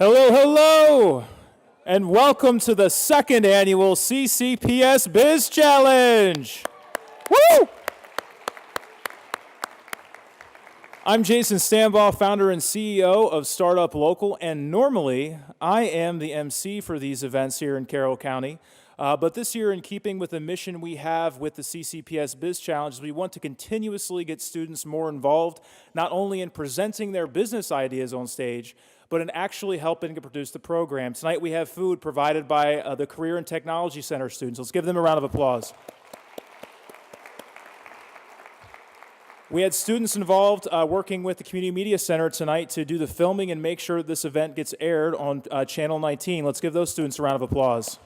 Hello, hello, and welcome to the second annual CCPS Biz Challenge. Woo! I'm Jason Stambaugh, founder and CEO of Startup Local, and normally I am the MC for these events here in Carroll County. But this year, in keeping with the mission we have with the CCPS Biz Challenge, we want to continuously get students more involved, not only in presenting their business ideas on stage, but in actually helping to produce the program. Tonight we have food provided by the Career and Technology Center students. Let's give them a round of applause. We had students involved working with the Community Media Center tonight to do the filming and make sure that this event gets aired on Channel 19. Let's give those students a round of applause.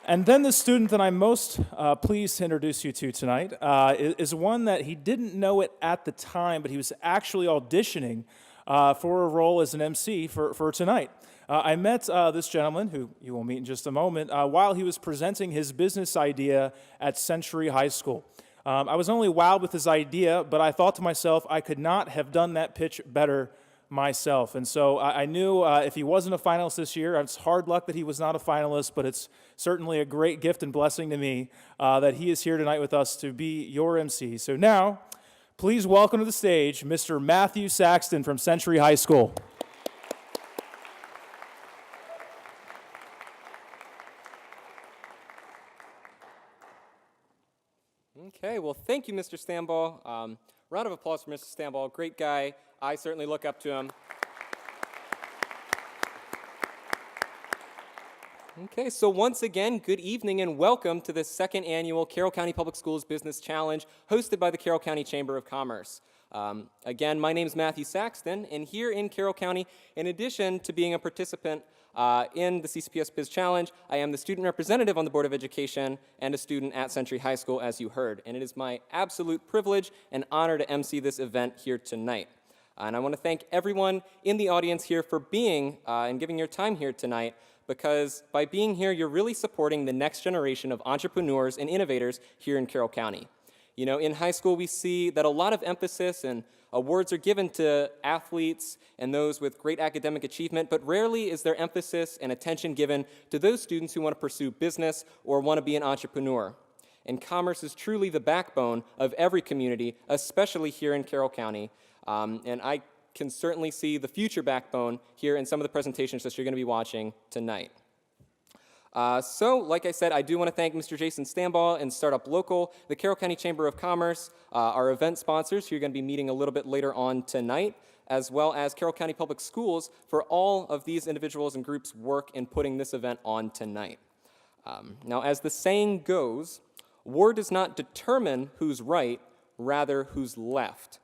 And then the student that I'm most pleased to introduce you to tonight is one that he didn't know it at the time, but he was actually auditioning for a role as an MC for tonight. I met this gentleman, who you will meet in just a moment, while he was presenting his business idea at Century High School. I was only wowed with his idea, but I thought to myself, I could not have done that pitch better myself. And so I knew if he wasn't a finalist this year, it's hard luck that he was not a finalist, but it's certainly a great gift and blessing to me that he is here tonight with us to be your MC. So now, please welcome to the stage Mr. Matthew Saxton from Century High School. Okay, well, thank you, Mr. Stambaugh. Round of applause for Mr. Stambaugh. Great guy. I certainly look up to him. Okay, so once again, good evening and welcome to the second annual Carroll County Public Schools Business Challenge hosted by the Carroll County Chamber of Commerce. Again, my name is Matthew Saxton, and here in Carroll County, in addition to being a participant in the CCPS Biz Challenge, I am the student representative on the Board of Education and a student at Century High School, as you heard. And it is my absolute privilege and honor to MC this event here tonight. And I want to thank everyone in the audience here for being and giving your time here tonight, because by being here, you're really supporting the next generation of entrepreneurs and innovators here in Carroll County. You know, in high school, we see that a lot of emphasis and awards are given to athletes and those with great academic achievement, but rarely is there emphasis and attention given to those students who want to pursue business or want to be an entrepreneur. And commerce is truly the backbone of every community, especially here in Carroll County. And I can certainly see the future backbone here in some of the presentations that you're going to be watching tonight. So, like I said, I do want to thank Mr. Jason Stambaugh and Startup Local, the Carroll County Chamber of Commerce, our event sponsors who you're going to be meeting a little bit later on tonight, as well as Carroll County Public Schools for all of these individuals and groups' work in putting this event on tonight. Now, as the saying goes, war does not determine who's right, rather who's left.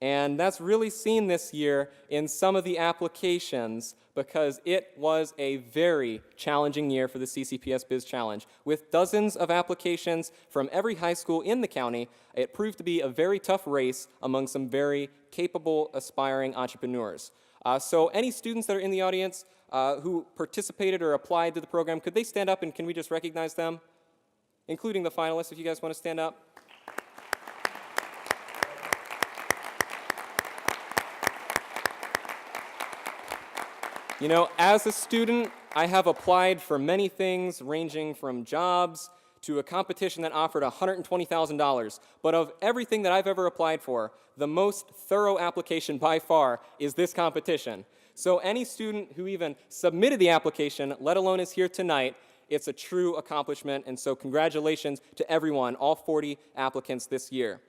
And that's really seen this year in some of the applications, because it was a very challenging year for the CCPS Biz Challenge. With dozens of applications from every high school in the county, it proved to be a very tough race among some very capable, aspiring entrepreneurs. So any students that are in the audience who participated or applied to the program, could they stand up and can we just recognize them? Including the finalists, if you guys want to stand up. You know, as a student, I have applied for many things, ranging from jobs to a competition that offered $120,000. But of everything that I've ever applied for, the most thorough application by far is this competition. So any student who even submitted the application, let alone is here tonight, it's a true accomplishment. And so congratulations to everyone, all 40 applicants this year.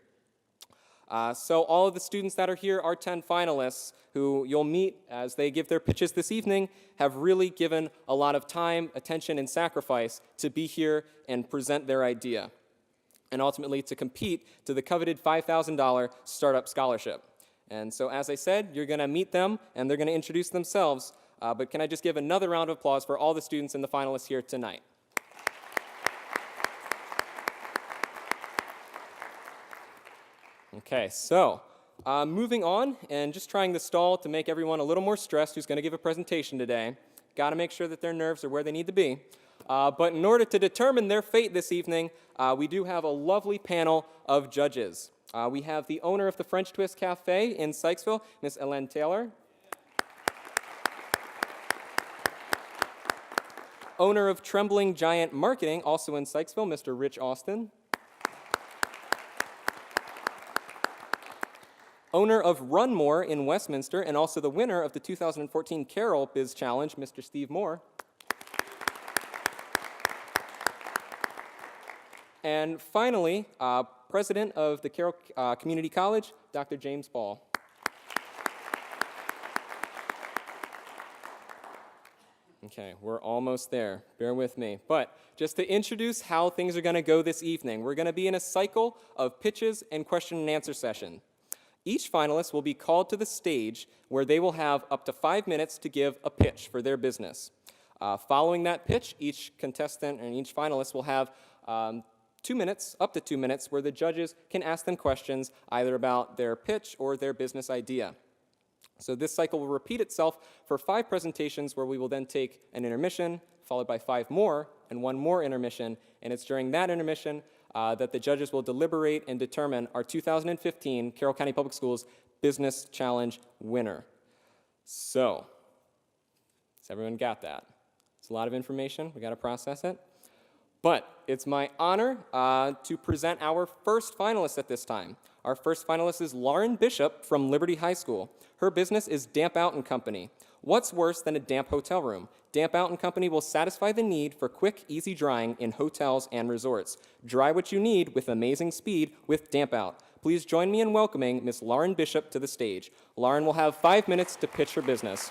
So all of the students that are here, our 10 finalists, who you'll meet as they give their pitches this evening, have really given a lot of time, attention, and sacrifice to be here and present their idea, and ultimately to compete to the coveted $5,000 startup scholarship. And so, as I said, you're going to meet them, and they're going to introduce themselves. But can I just give another round of applause for all the students and the finalists here tonight? Okay, so moving on, and just trying to stall to make everyone a little more stressed who's going to give a presentation today. Got to make sure that their nerves are where they need to be. But in order to determine their fate this evening, we do have a lovely panel of judges. We have the owner of the French Twist Cafe in Sykesville, Miss Ellen Taylor. Owner of Trembling Giant Marketing, also in Sykesville, Mr. Rich Austin. Owner of Run More in Westminster, and also the winner of the 2014 Carroll Biz Challenge, Mr. Steve Moore. And finally, President of the Carroll Community College, Dr. James Ball. Okay, we're almost there. Bear with me. But just to introduce how things are going to go this evening, we're going to be in a cycle of pitches and question and answer session. Each finalist will be called to the stage where they will have up to 5 minutes to give a pitch for their business. Following that pitch, each contestant and each finalist will have 2 minutes, up to 2 minutes, where the judges can ask them questions either about their pitch or their business idea. So this cycle will repeat itself for 5 presentations, where we will then take an intermission, followed by 5 more, and 1 more intermission. And it's during that intermission that the judges will deliberate and determine our 2015 Carroll County Public Schools Business Challenge winner. So, has everyone got that? It's a lot of information. We got to process it. But it's my honor to present our first finalist at this time. Our first finalist is Lauren Bishop from Liberty High School. Her business is Damp Out & Company. What's worse than a damp hotel room? Damp Out & Company will satisfy the need for quick, easy drying in hotels and resorts. Dry what you need with amazing speed with Damp Out. Please join me in welcoming Miss Lauren Bishop to the stage. Lauren will have 5 minutes to pitch her business.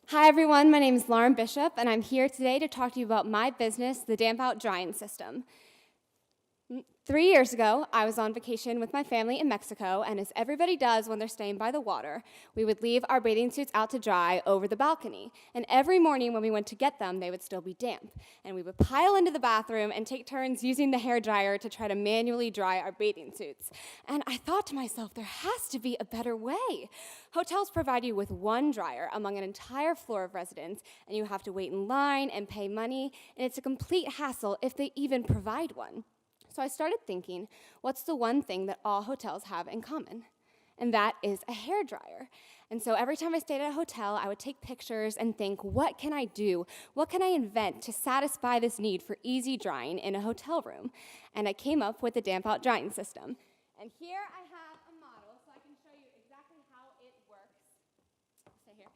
Hi everyone, my name is Lauren Bishop, and I'm here today to talk to you about my business, the Damp Out Drying System. 3 years ago, I was on vacation with my family in Mexico, and as everybody does when they're staying by the water, we would leave our bathing suits out to dry over the balcony. And every morning when we went to get them, they would still be damp. And we would pile into the bathroom and take turns using the hairdryer to try to manually dry our bathing suits. And I thought to myself, there has to be a better way. Hotels provide you with one dryer among an entire floor of residents, and you have to wait in line and pay money, and it's a complete hassle if they even provide one. So I started thinking, what's the one thing that all hotels have in common? And that is a hairdryer. And so every time I stayed at a hotel, I would take pictures and think, what can I do? What can I invent to satisfy this need for easy drying in a hotel room? And I came up with the Damp Out Drying System. And here I have a model so I can show you exactly how it works. Stay here.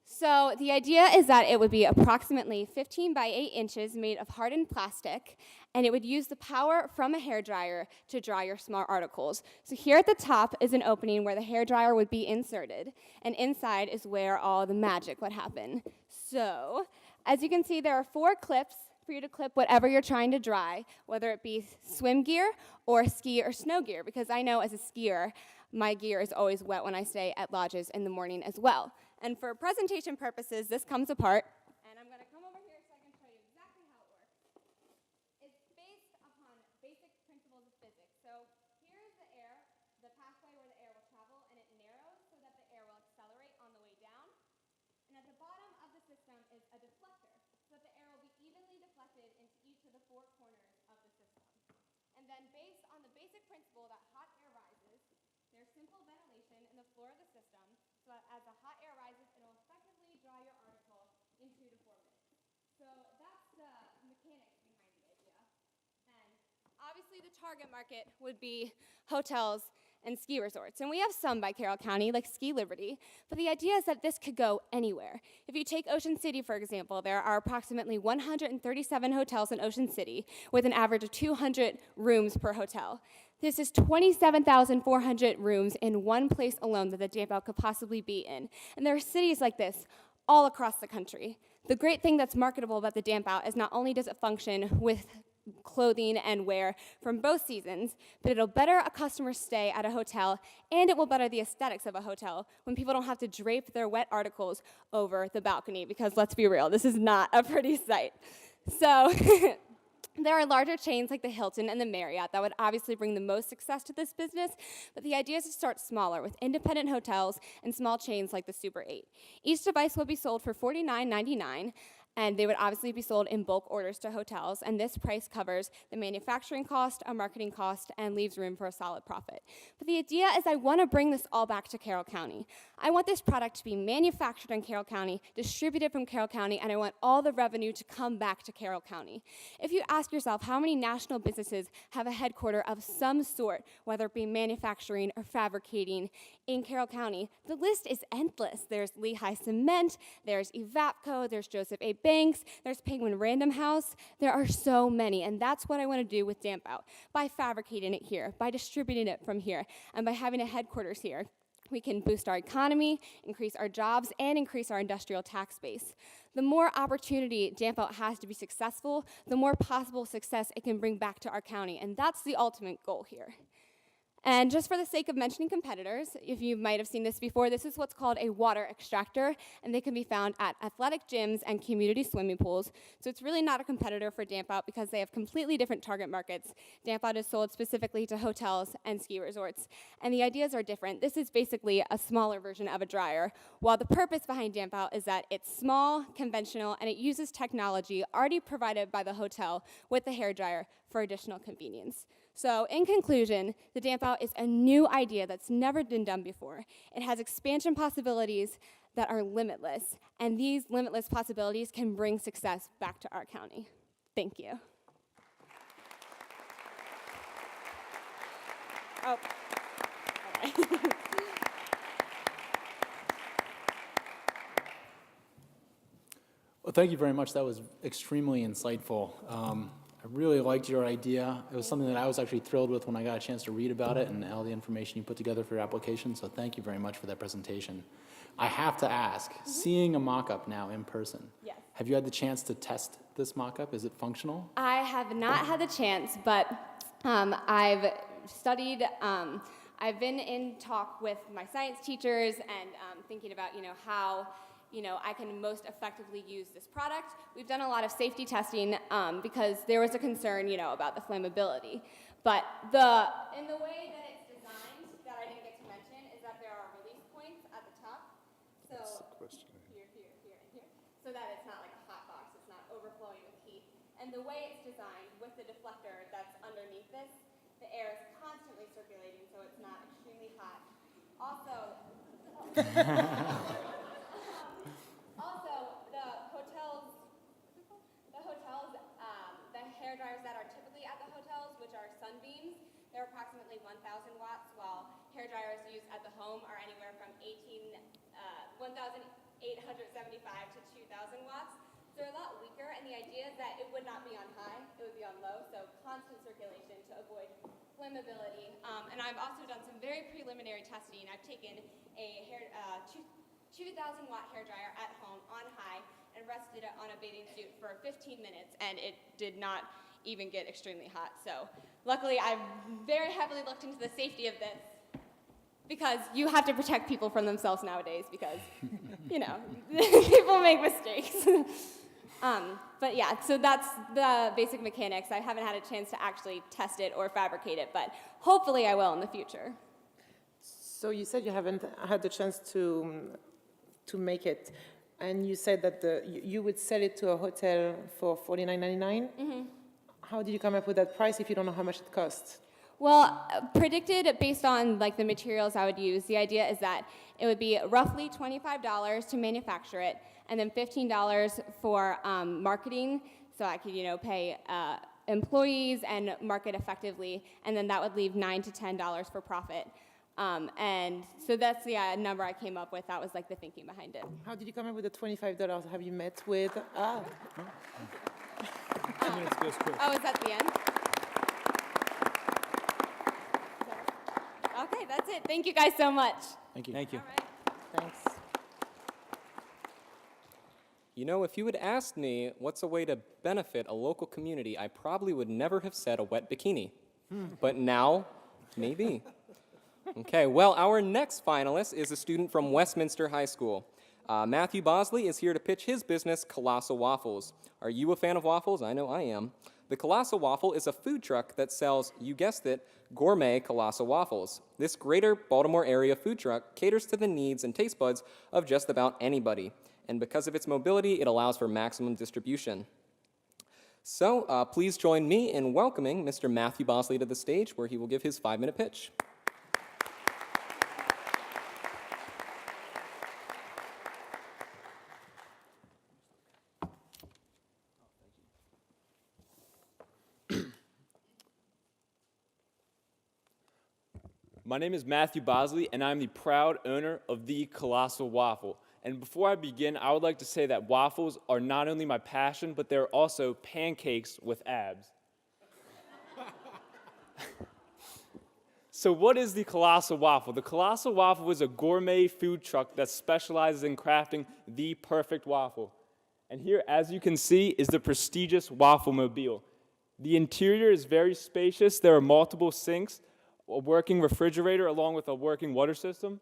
So the idea is that it would be approximately 15 by 8 inches made of hardened plastic, and it would use the power from a hairdryer to dry your small articles. So here at the top is an opening where the hairdryer would be inserted, and inside is where all the magic would happen. So, as you can see, there are 4 clips for you to clip whatever you're trying to dry, whether it be swim gear or ski or snow gear, because I know as a skier, my gear is always wet when I stay at lodges in the morning as well. And for presentation purposes, this comes apart. And I'm going to come over here so I can show you exactly how it works. It's based upon basic principles of physics. So here's the air, the pathway where the air will travel, and it narrows so that the air will accelerate on the way down. And at the bottom of the system is a deflector, so that the air will be evenly deflected into each of the 4 corners of the system. And then based on the basic principle that hot air rises, there's simple ventilation in the floor of the system, so that as the hot air rises, it will effectively dry your article in 2 to 4 minutes. So that's the mechanics behind the idea. And obviously the target market would be hotels and ski resorts. And we have some by Carroll County, like Ski Liberty, but the idea is that this could go anywhere. If you take Ocean City, for example, there are approximately 137 hotels in Ocean City with an average of 200 rooms per hotel. This is 27,400 rooms in one place alone that the Damp Out could possibly be in. And there are cities like this all across the country. The great thing that's marketable about the Damp Out is not only does it function with clothing and wear from both seasons, but it'll better a customer's stay at a hotel, and it will better the aesthetics of a hotel when people don't have to drape their wet articles over the balcony, because let's be real, this is not a pretty sight. So there are larger chains like the Hilton and the Marriott that would obviously bring the most success to this business, but the idea is to start smaller with independent hotels and small chains like the Super 8. Each device will be sold for $49.99, And they would obviously be sold in bulk orders to hotels, and this price covers the manufacturing cost, a marketing cost, and leaves room for a solid profit. But the idea is I want to bring this all back to Carroll County. I want this product to be manufactured in Carroll County, distributed from Carroll County, and I want all the revenue to come back to Carroll County. If you ask yourself how many national businesses have a headquarter of some sort, whether it be manufacturing or fabricating in Carroll County, the list is endless. There's Lehigh Cement, there's Evapco, there's Joseph A. Banks, there's Penguin Random House. There are so many, and that's what I want to do with Damp Out. By fabricating it here, by distributing it from here, and by having a headquarters here, we can boost our economy, increase our jobs, and increase our industrial tax base. The more opportunity Damp Out has to be successful, the more possible success it can bring back to our county, and that's the ultimate goal here. And just for the sake of mentioning competitors, if you might have seen this before, this is what's called a water extractor, and they can be found at athletic gyms and community swimming pools. So it's really not a competitor for Damp Out because they have completely different target markets. Damp Out is sold specifically to hotels and ski resorts, and the ideas are different. This is basically a smaller version of a dryer, while the purpose behind Damp Out is that it's small, conventional, and it uses technology already provided by the hotel with the hairdryer for additional convenience. So in conclusion, the Damp Out is a new idea that's never been done before. It has expansion possibilities that are limitless, and these limitless possibilities can bring success back to our county. Thank you. Oh, all right. Well, thank you very much. That was extremely insightful. I really liked your idea. It was something that I was actually thrilled with when I got a chance to read about it and all the information you put together for your application, so thank you very much for that presentation. I have to ask, seeing a mock-up now in person, Yes. have you had the chance to test this mock-up? Is it functional? I have not had the chance, but I've studied, I've been in talk with my science teachers and thinking about, how I can most effectively use this product. We've done a lot of safety testing because there was a concern, about the flammability. But in the way that it's designed, that I didn't get to mention, is that there are release points at the top. So here, and here, so that it's not like a hot box. It's not overflowing with heat. And the way it's designed with the deflector that's underneath this, the air is constantly circulating, so it's not extremely hot. Also, the hair dryers that are typically at the hotels, which are Sunbeams, they're approximately 1,000 watts, while hair dryers used at the home are anywhere from 1,875 to 2,000 watts. So they're a lot weaker, and the idea is that it would not be on high, it would be on low, so constant circulation to avoid flammability. And I've also done some very preliminary testing. I've taken a 2,000 watt hair dryer at home on high and rested it on a bathing suit for 15 minutes, and it did not even get extremely hot. So luckily, I've very heavily looked into the safety of this because you have to protect people from themselves nowadays because, people make mistakes. But yeah, so that's the basic mechanics. I haven't had a chance to actually test it or fabricate it, but hopefully I will in the future. So you said you haven't had the chance to make it, and you said that you would sell it to a hotel for $49.99. Mm-hmm. How did you come up with that price if you don't know how much it costs? Well, predicted based on the materials I would use, the idea is that it would be roughly $25 to manufacture it, and then $15 for marketing, so I could pay employees and market effectively, and then that would leave $9 to $10 for profit. And so that's the number I came up with. That was the thinking behind it. How did you come up with the $25? Have you met with? 2 minutes goes quick. Oh, is that the end? Okay, that's it. Thank you guys so much. Thank you. Thank you. All right. Thanks. If you had asked me what's a way to benefit a local community, I probably would never have said a wet bikini. But now, maybe. Okay, well, our next finalist is a student from Westminster High School. Matthew Bosley is here to pitch his business, Colossal Waffles. Are you a fan of waffles? I know I am. The Colossal Waffle is a food truck that sells, you guessed it, gourmet Colossal Waffles. This greater Baltimore area food truck caters to the needs and taste buds of just about anybody. and because of its mobility, it allows for maximum distribution. So please join me in welcoming Mr. Matthew Bosley to the stage, where he will give his 5-minute pitch. My name is Matthew Bosley, and I'm the proud owner of the Colossal Waffle. And before I begin, I would like to say that waffles are not only my passion, but they're also pancakes with abs. So what is the Colossal Waffle? The Colossal Waffle is a gourmet food truck that specializes in crafting the perfect waffle. And here, as you can see, is the prestigious Waffle-mobile. The interior is very spacious. There are multiple sinks, a working refrigerator, along with a working water system.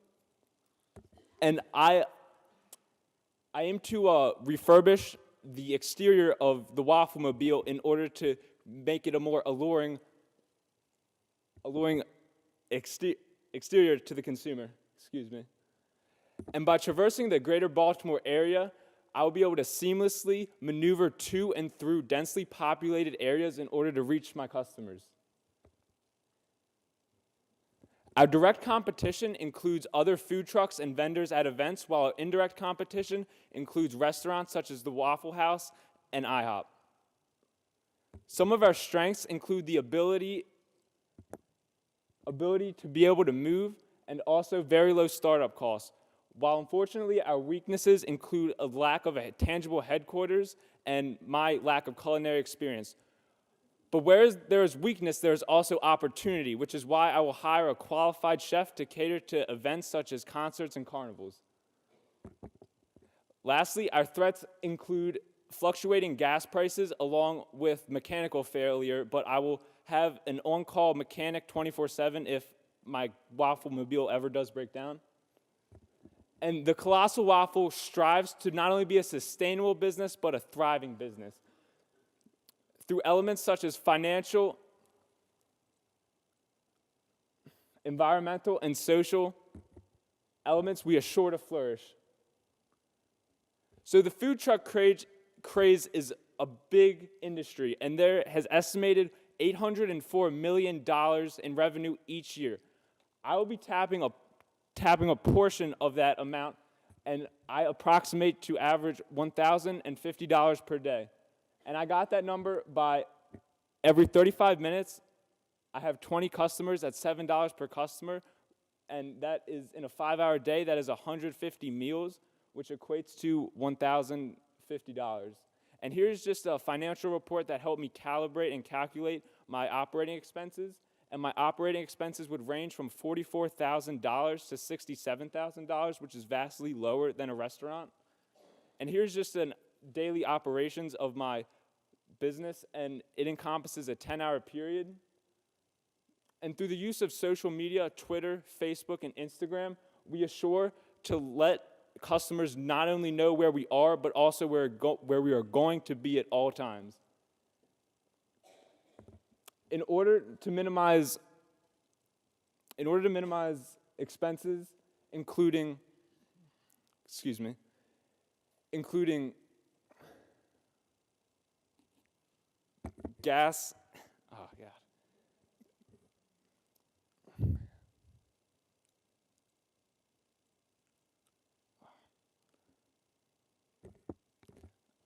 And I aim to refurbish the exterior of the Waffle-mobile in order to make it a more alluring exterior to the consumer. Excuse me. And by traversing the greater Baltimore area, I will be able to seamlessly maneuver to and through densely populated areas in order to reach my customers. Our direct competition includes other food trucks and vendors at events, while our indirect competition includes restaurants such as the Waffle House and IHOP. Some of our strengths include the ability to be able to move and also very low startup costs, while unfortunately our weaknesses include a lack of a tangible headquarters and my lack of culinary experience. But where there is weakness, there is also opportunity, which is why I will hire a qualified chef to cater to events such as concerts and carnivals. Lastly, our threats include fluctuating gas prices along with mechanical failure, but I will have an on-call mechanic 24/7 if my Waffle-mobile ever does break down. And the Colossal Waffle strives to not only be a sustainable business, but a thriving business. Through elements such as financial, environmental, and social elements, we are sure to flourish. So the food truck craze is a big industry, and there has estimated $804 million in revenue each year. I will be tapping a portion of that amount, and I approximate to average $1,050 per day. And I got that number by every 35 minutes, I have 20 customers at $7 per customer, and that is in a 5-hour day, that is 150 meals, which equates to $1,050. And here's just a financial report that helped me calibrate and calculate my operating expenses. And my operating expenses would range from $44,000 to $67,000, which is vastly lower than a restaurant. And here's just an daily operations of my business, and it encompasses a 10-hour period. And through the use of social media, Twitter, Facebook, and Instagram, we assure to let customers not only know where we are, but also where we are going to be at all times. In order to minimize expenses, including gas, oh God.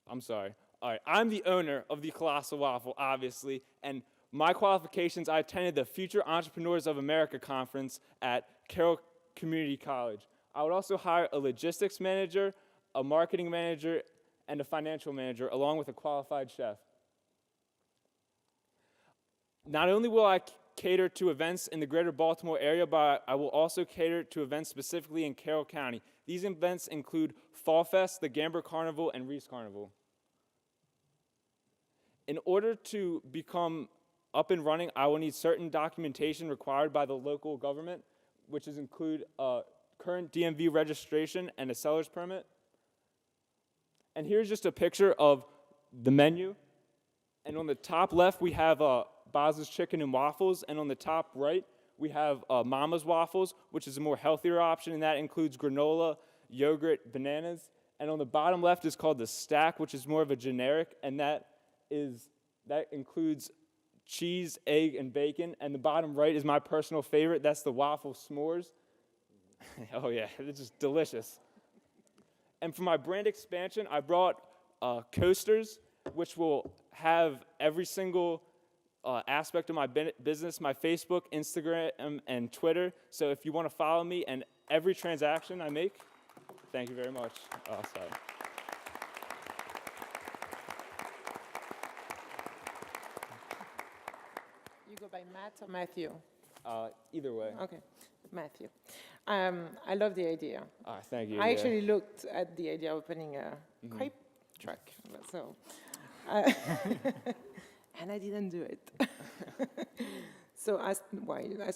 I'm sorry. All right, I'm the owner of the Colossal Waffle, obviously, and my qualifications, I attended the Future Entrepreneurs of America conference at Carroll Community College. I would also hire a logistics manager, a marketing manager, and a financial manager, along with a qualified chef. Not only will I cater to events in the greater Baltimore area, but I will also cater to events specifically in Carroll County. These events include Fall Fest, the Gamber Carnival, and Reese Carnival. In order to become up and running, I will need certain documentation required by the local government, which include current DMV registration and a seller's permit. And here's just a picture of the menu. And on the top left, we have Boz's Chicken and Waffles, and on the top right, we have Mama's Waffles, which is a more healthier option, and that includes granola, yogurt, bananas, And on the bottom left is called the stack, which is more of a generic, and that includes cheese, egg, and bacon. And the bottom right is my personal favorite. That's the waffle s'mores. Oh yeah, it's just delicious. And for my brand expansion, I brought coasters, which will have every single aspect of my business, my Facebook, Instagram, and Twitter. So if you want to follow me and every transaction I make, thank you very much. Oh, sorry. You go by Matt or Matthew? Either way. Okay, Matthew. I love the idea. Thank you. I actually looked at the idea of opening a crepe truck, so, and I didn't do it. So ask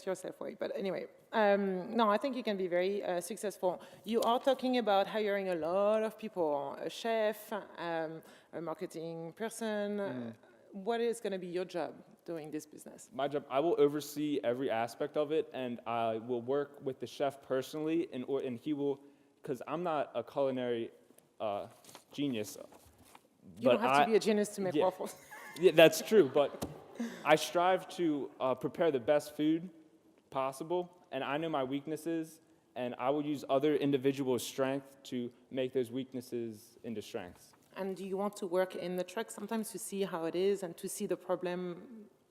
yourself why. But anyway, no, I think you can be very successful. You are talking about hiring a lot of people, a chef, a marketing person. What is going to be your job doing this business? My job, I will oversee every aspect of it, and I will work with the chef personally, and he will, because I'm not a culinary genius. You don't have to be a genius to make waffles. Yeah, that's true, but I strive to prepare the best food possible, and I know my weaknesses, and I will use other individuals' strength to make those weaknesses into strengths. And do you want to work in the truck sometimes to see how it is and to see the problem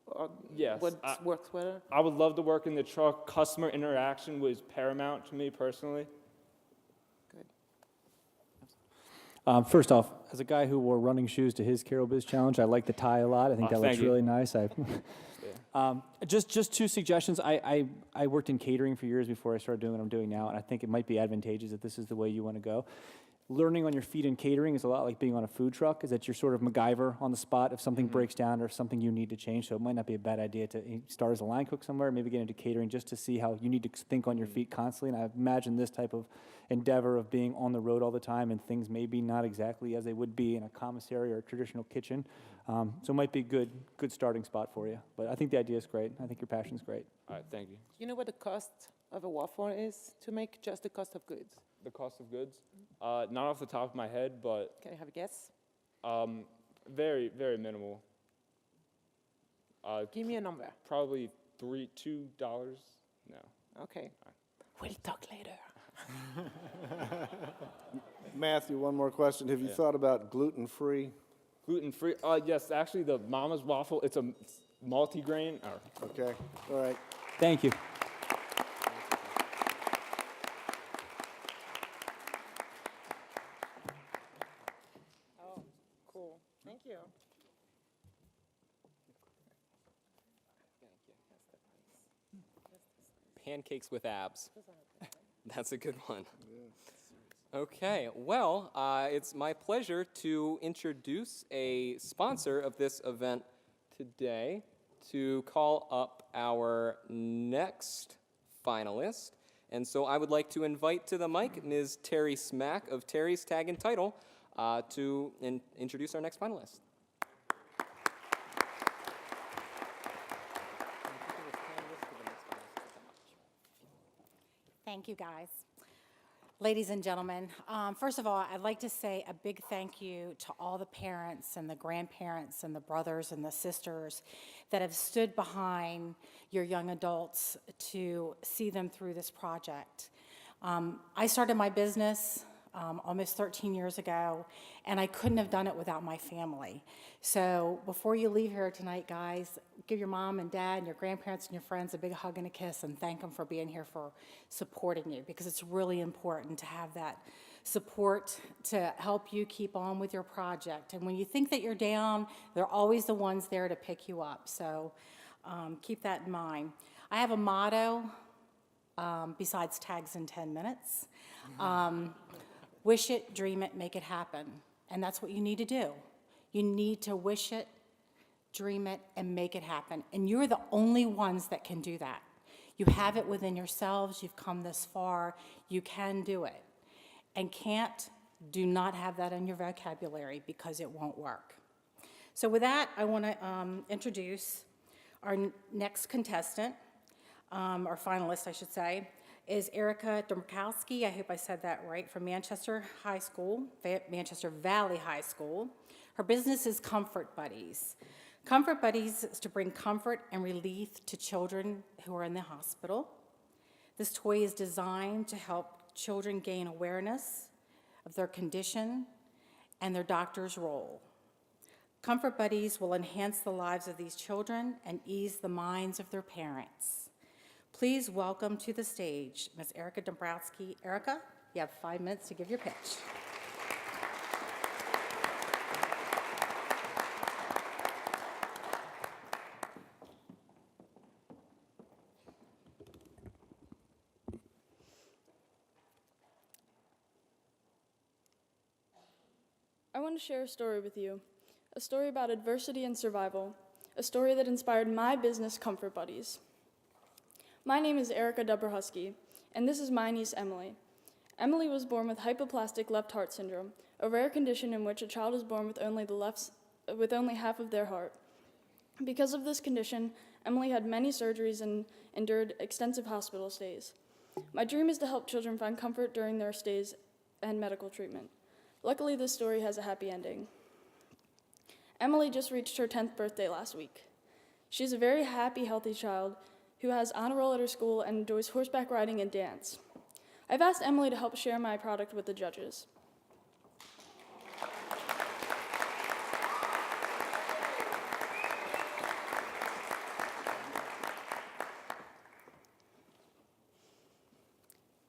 or Yes, what works well? I would love to work in the truck. Customer interaction was paramount to me personally. Good. First off, as a guy who wore running shoes to his Carroll Biz Challenge, I like the tie a lot. I think that looks thank you. really nice. Just two suggestions. I worked in catering for years before I started doing what I'm doing now, and I think it might be advantageous if this is the way you want to go. Learning on your feet in catering is a lot like being on a food truck, is that you're sort of MacGyver on the spot if something breaks down or if something you need to change. So it might not be a bad idea to start as a line cook somewhere, maybe get into catering just to see how you need to think on your feet constantly. And I imagine this type of endeavor of being on the road all the time and things maybe not exactly as they would be in a commissary or a traditional kitchen. So it might be a good starting spot for you. But I think the idea is great. I think your passion's great. All right, thank you. Do you know what the cost of a waffle is to make, just the cost of goods? The cost of goods? Not off the top of my head, but Can I have a guess? very, very minimal. Give me a number. Probably $2. No. Okay. We'll talk later. Matthew, one more question. Have you thought about gluten-free? Gluten-free? Yes, actually, the Mama's waffle, it's a multi-grain. Okay, all right. Thank you. Oh, cool. Thank you. Pancakes with abs. That's a good one. Okay, well, it's my pleasure to introduce a sponsor of this event today to call up our next finalist. And so I would like to invite to the mic Ms. Terry Smack of Terry's Tag and Title to introduce our next finalist. Thank you, guys. Ladies and gentlemen, first of all, I'd like to say a big thank you to all the parents and the grandparents and the brothers and the sisters that have stood behind your young adults to see them through this project. I started my business almost 13 years ago, and I couldn't have done it without my family. So before you leave here tonight, guys, give your mom and dad and your grandparents and your friends a big hug and a kiss and thank them for being here, for supporting you, because it's really important to have that support to help you keep on with your project. And when you think that you're down, they're always the ones there to pick you up. So keep that in mind. I have a motto besides tags in 10 minutes. Wish it, dream it, make it happen. And that's what you need to do. You need to wish it, dream it, and make it happen. And you're the only ones that can do that. You have it within yourselves. You've come this far. You can do it. And can't, do not have that in your vocabulary, because it won't work. So with that, I want to introduce our next contestant, or finalist, I should say. is Erica Domkowski. I hope I said that right, from Manchester High School, Manchester Valley High School. Her business is Comfort Buddies. Comfort Buddies is to bring comfort and relief to children who are in the hospital. This toy is designed to help children gain awareness of their condition and their doctor's role. Comfort Buddies will enhance the lives of these children and ease the minds of their parents. Please welcome to the stage Ms. Erica Dombrowski. Erica, you have 5 minutes to give your pitch. I want to share a story with you, a story about adversity and survival, a story that inspired my business, Comfort Buddies. My name is Erica Dubrowski, and this is my niece, Emily. Emily was born with hypoplastic left heart syndrome, a rare condition in which a child is born with only half of their heart. Because of this condition, Emily had many surgeries and endured extensive hospital stays. My dream is to help children find comfort during their stays and medical treatment. Luckily, this story has a happy ending. Emily just reached her 10th birthday last week. She's a very happy, healthy child who has honor roll at her school and enjoys horseback riding and dance. I've asked Emily to help share my product with the judges.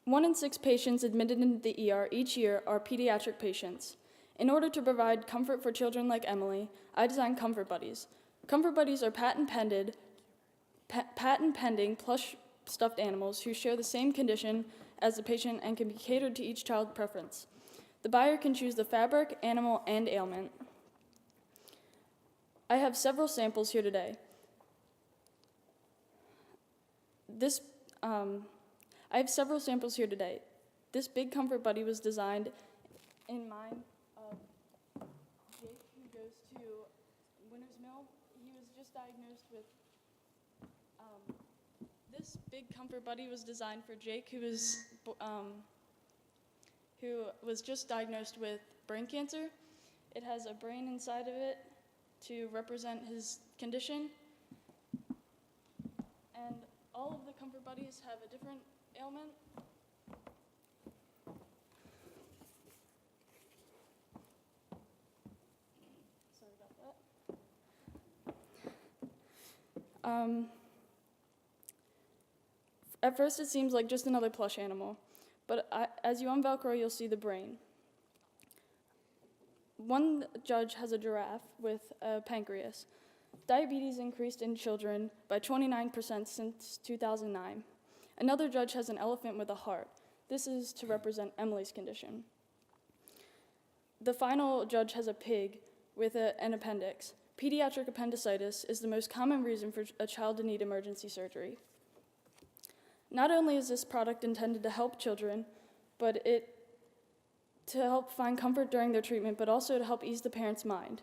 One in 6 patients admitted into the ER each year are pediatric patients. In order to provide comfort for children like Emily, I designed Comfort Buddies. Comfort Buddies are patent-pending plush stuffed animals who share the same condition as the patient and can be catered to each child's preference. The buyer can choose the fabric, animal, and ailment. I have several samples here today. This big Comfort Buddy was designed in mind of Jake, who goes to Winter's Mill. He was just diagnosed with this big Comfort Buddy was designed for Jake, who was just diagnosed with brain cancer. It has a brain inside of it to represent his condition. And all of the Comfort Buddies have a different ailment. Sorry about that. At first it seems like just another plush animal, but as you unvelcro, you'll see the brain. One judge has a giraffe with a pancreas. Diabetes increased in children by 29% since 2009. Another judge has an elephant with a heart. This is to represent Emily's condition. The final judge has a pig with an appendix. Pediatric appendicitis is the most common reason for a child to need emergency surgery. Not only is this product intended to help children, but to help find comfort during their treatment, but also to help ease the parent's mind.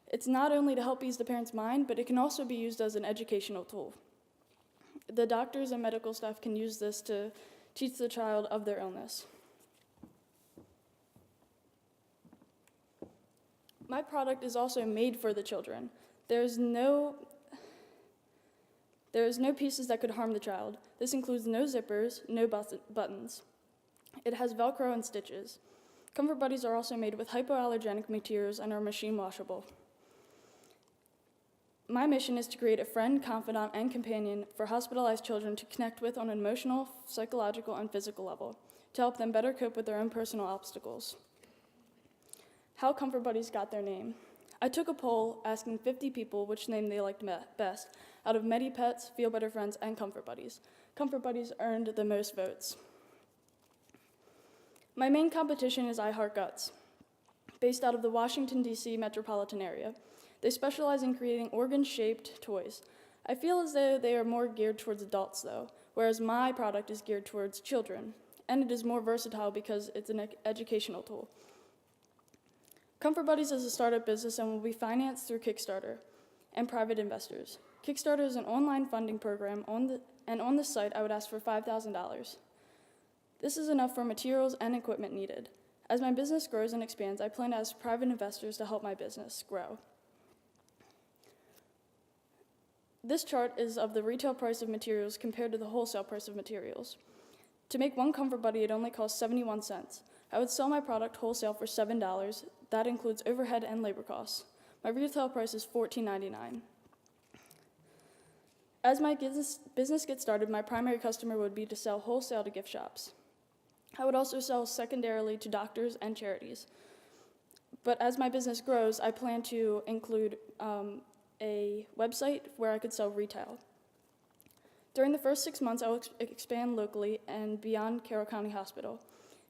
It's not only to help ease the parent's mind, but it can also be used as an educational tool. The doctors and medical staff can use this to teach the child of their illness. My product is also made for the children. There is no pieces that could harm the child. This includes no zippers, no buttons. It has Velcro and stitches. Comfort Buddies are also made with hypoallergenic materials and are machine washable. My mission is to create a friend, confidant, and companion for hospitalized children to connect with on an emotional, psychological, and physical level, to help them better cope with their own personal obstacles. How Comfort Buddies got their name. I took a poll asking 50 people which name they liked best, out of MediPets, Feel Better Friends, and Comfort Buddies. Comfort Buddies earned the most votes. My main competition is I Heart Guts, based out of the Washington, D.C. metropolitan area. They specialize in creating organ-shaped toys. I feel as though they are more geared towards adults, though, whereas my product is geared towards children, and it is more versatile because it's an educational tool. Comfort Buddies is a startup business and will be financed through Kickstarter and private investors. Kickstarter is an online funding program, and on this site, I would ask for $5,000. This is enough for materials and equipment needed. As my business grows and expands, I plan to ask private investors to help my business grow. This chart is of the retail price of materials compared to the wholesale price of materials. To make one comfort buddy, it only costs 71 cents. I would sell my product wholesale for $7. That includes overhead and labor costs. My retail price is $14.99. As my business gets started, my primary customer would be to sell wholesale to gift shops. I would also sell secondarily to doctors and charities. But as my business grows, I plan to include a website where I could sell retail. During the first 6 months, I will expand locally and beyond Carroll County Hospital.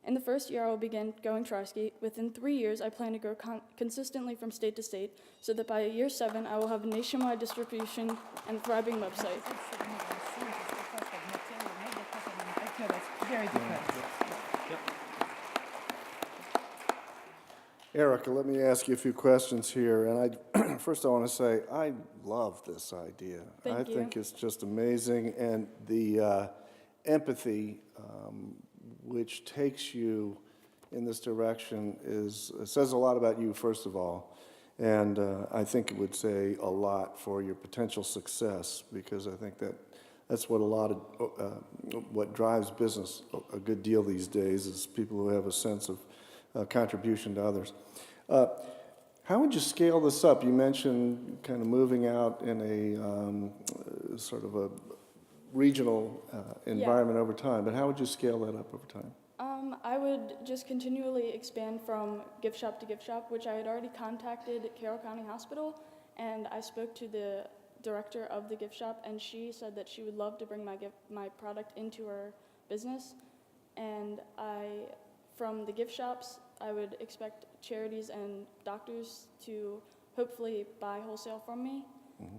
In the first year, I will begin going tri-state. Within 3 years, I plan to grow consistently from state to state, so that by year 7, I will have a nationwide distribution and thriving website. Very good. Erica, let me ask you a few questions here. And first I want to say, I love this idea. Thank you. think it's just amazing. And the empathy which takes you in this direction says a lot about you, first of all. And I think it would say a lot for your potential success, because I think that's what a lot of what drives business a good deal these days is people who have a sense of contribution to others. How would you scale this up? You mentioned kind of moving out in a sort of a regional environment over time, but how would you scale that up over time? I would just continually expand from gift shop to gift shop, which I had already contacted Carroll County Hospital, and I spoke to the director of the gift shop, and she said that she would love to bring my product into her business. And from the gift shops, I would expect charities and doctors to hopefully buy wholesale from me.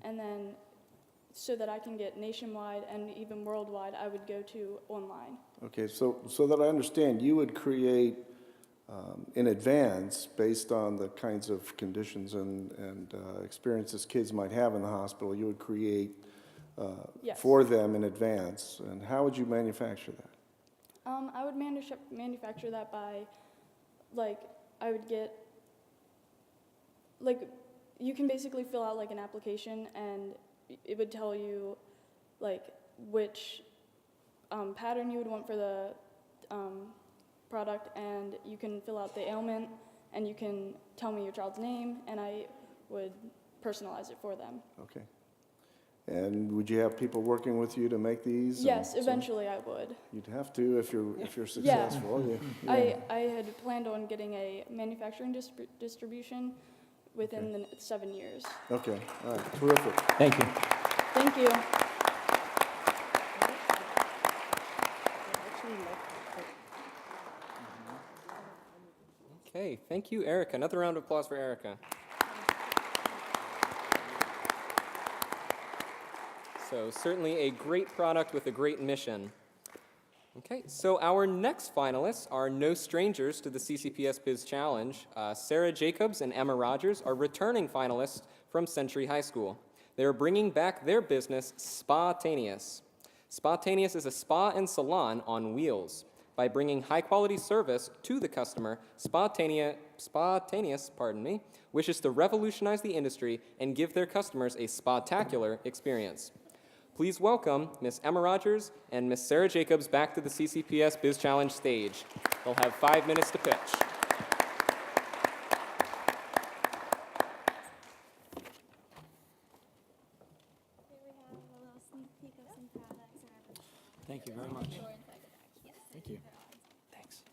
And then so that I can get nationwide and even worldwide, I would go to online. Okay, so that I understand, you would create in advance, based on the kinds of conditions and experiences kids might have in the hospital, you would create Yes. for them in advance. And how would you manufacture that? I would manufacture that by, I would get, you can basically fill out an application, and it would tell you which pattern you would want for the product, and you can fill out the ailment, and you can tell me your child's name, and I would personalize it for them. Okay. And would you have people working with you to make these? Yes, eventually I would. You'd have to if you're successful. Yeah. I had planned on getting a manufacturing distribution within the 7 years. Okay, all right, terrific. Thank you. Thank you. Okay, thank you, Erica. Another round of applause for Erica. So certainly a great product with a great mission. Okay, so our next finalists are no strangers to the CCPS Biz Challenge. Sarah Jacobs and Emma Rogers are returning finalists from Century High School. They are bringing back their business, Spa-taneous. Spa-taneous is a spa and salon on wheels. By bringing high-quality service to the customer, Spa-taneous, wishes to revolutionize the industry and give their customers a spectacular experience. Please welcome Ms. Emma Rogers and Ms. Sarah Jacobs back to the CCPS Biz Challenge stage. They'll have 5 minutes to pitch. Thank you very much. Thank you. Thanks.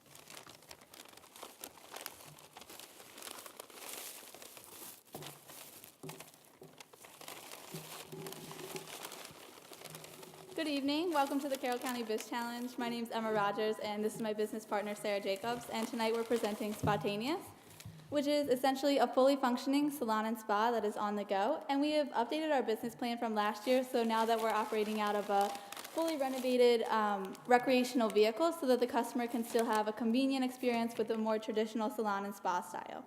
Good evening. Welcome to the Carroll County Biz Challenge. My name is Emma Rogers, and this is my business partner, Sarah Jacobs. And tonight we're presenting Spa-taneous, which is essentially a fully functioning salon and spa that is on the go. And we have updated our business plan from last year, so now that we're operating out of a fully renovated recreational vehicle so that the customer can still have a convenient experience with a more traditional salon and spa style.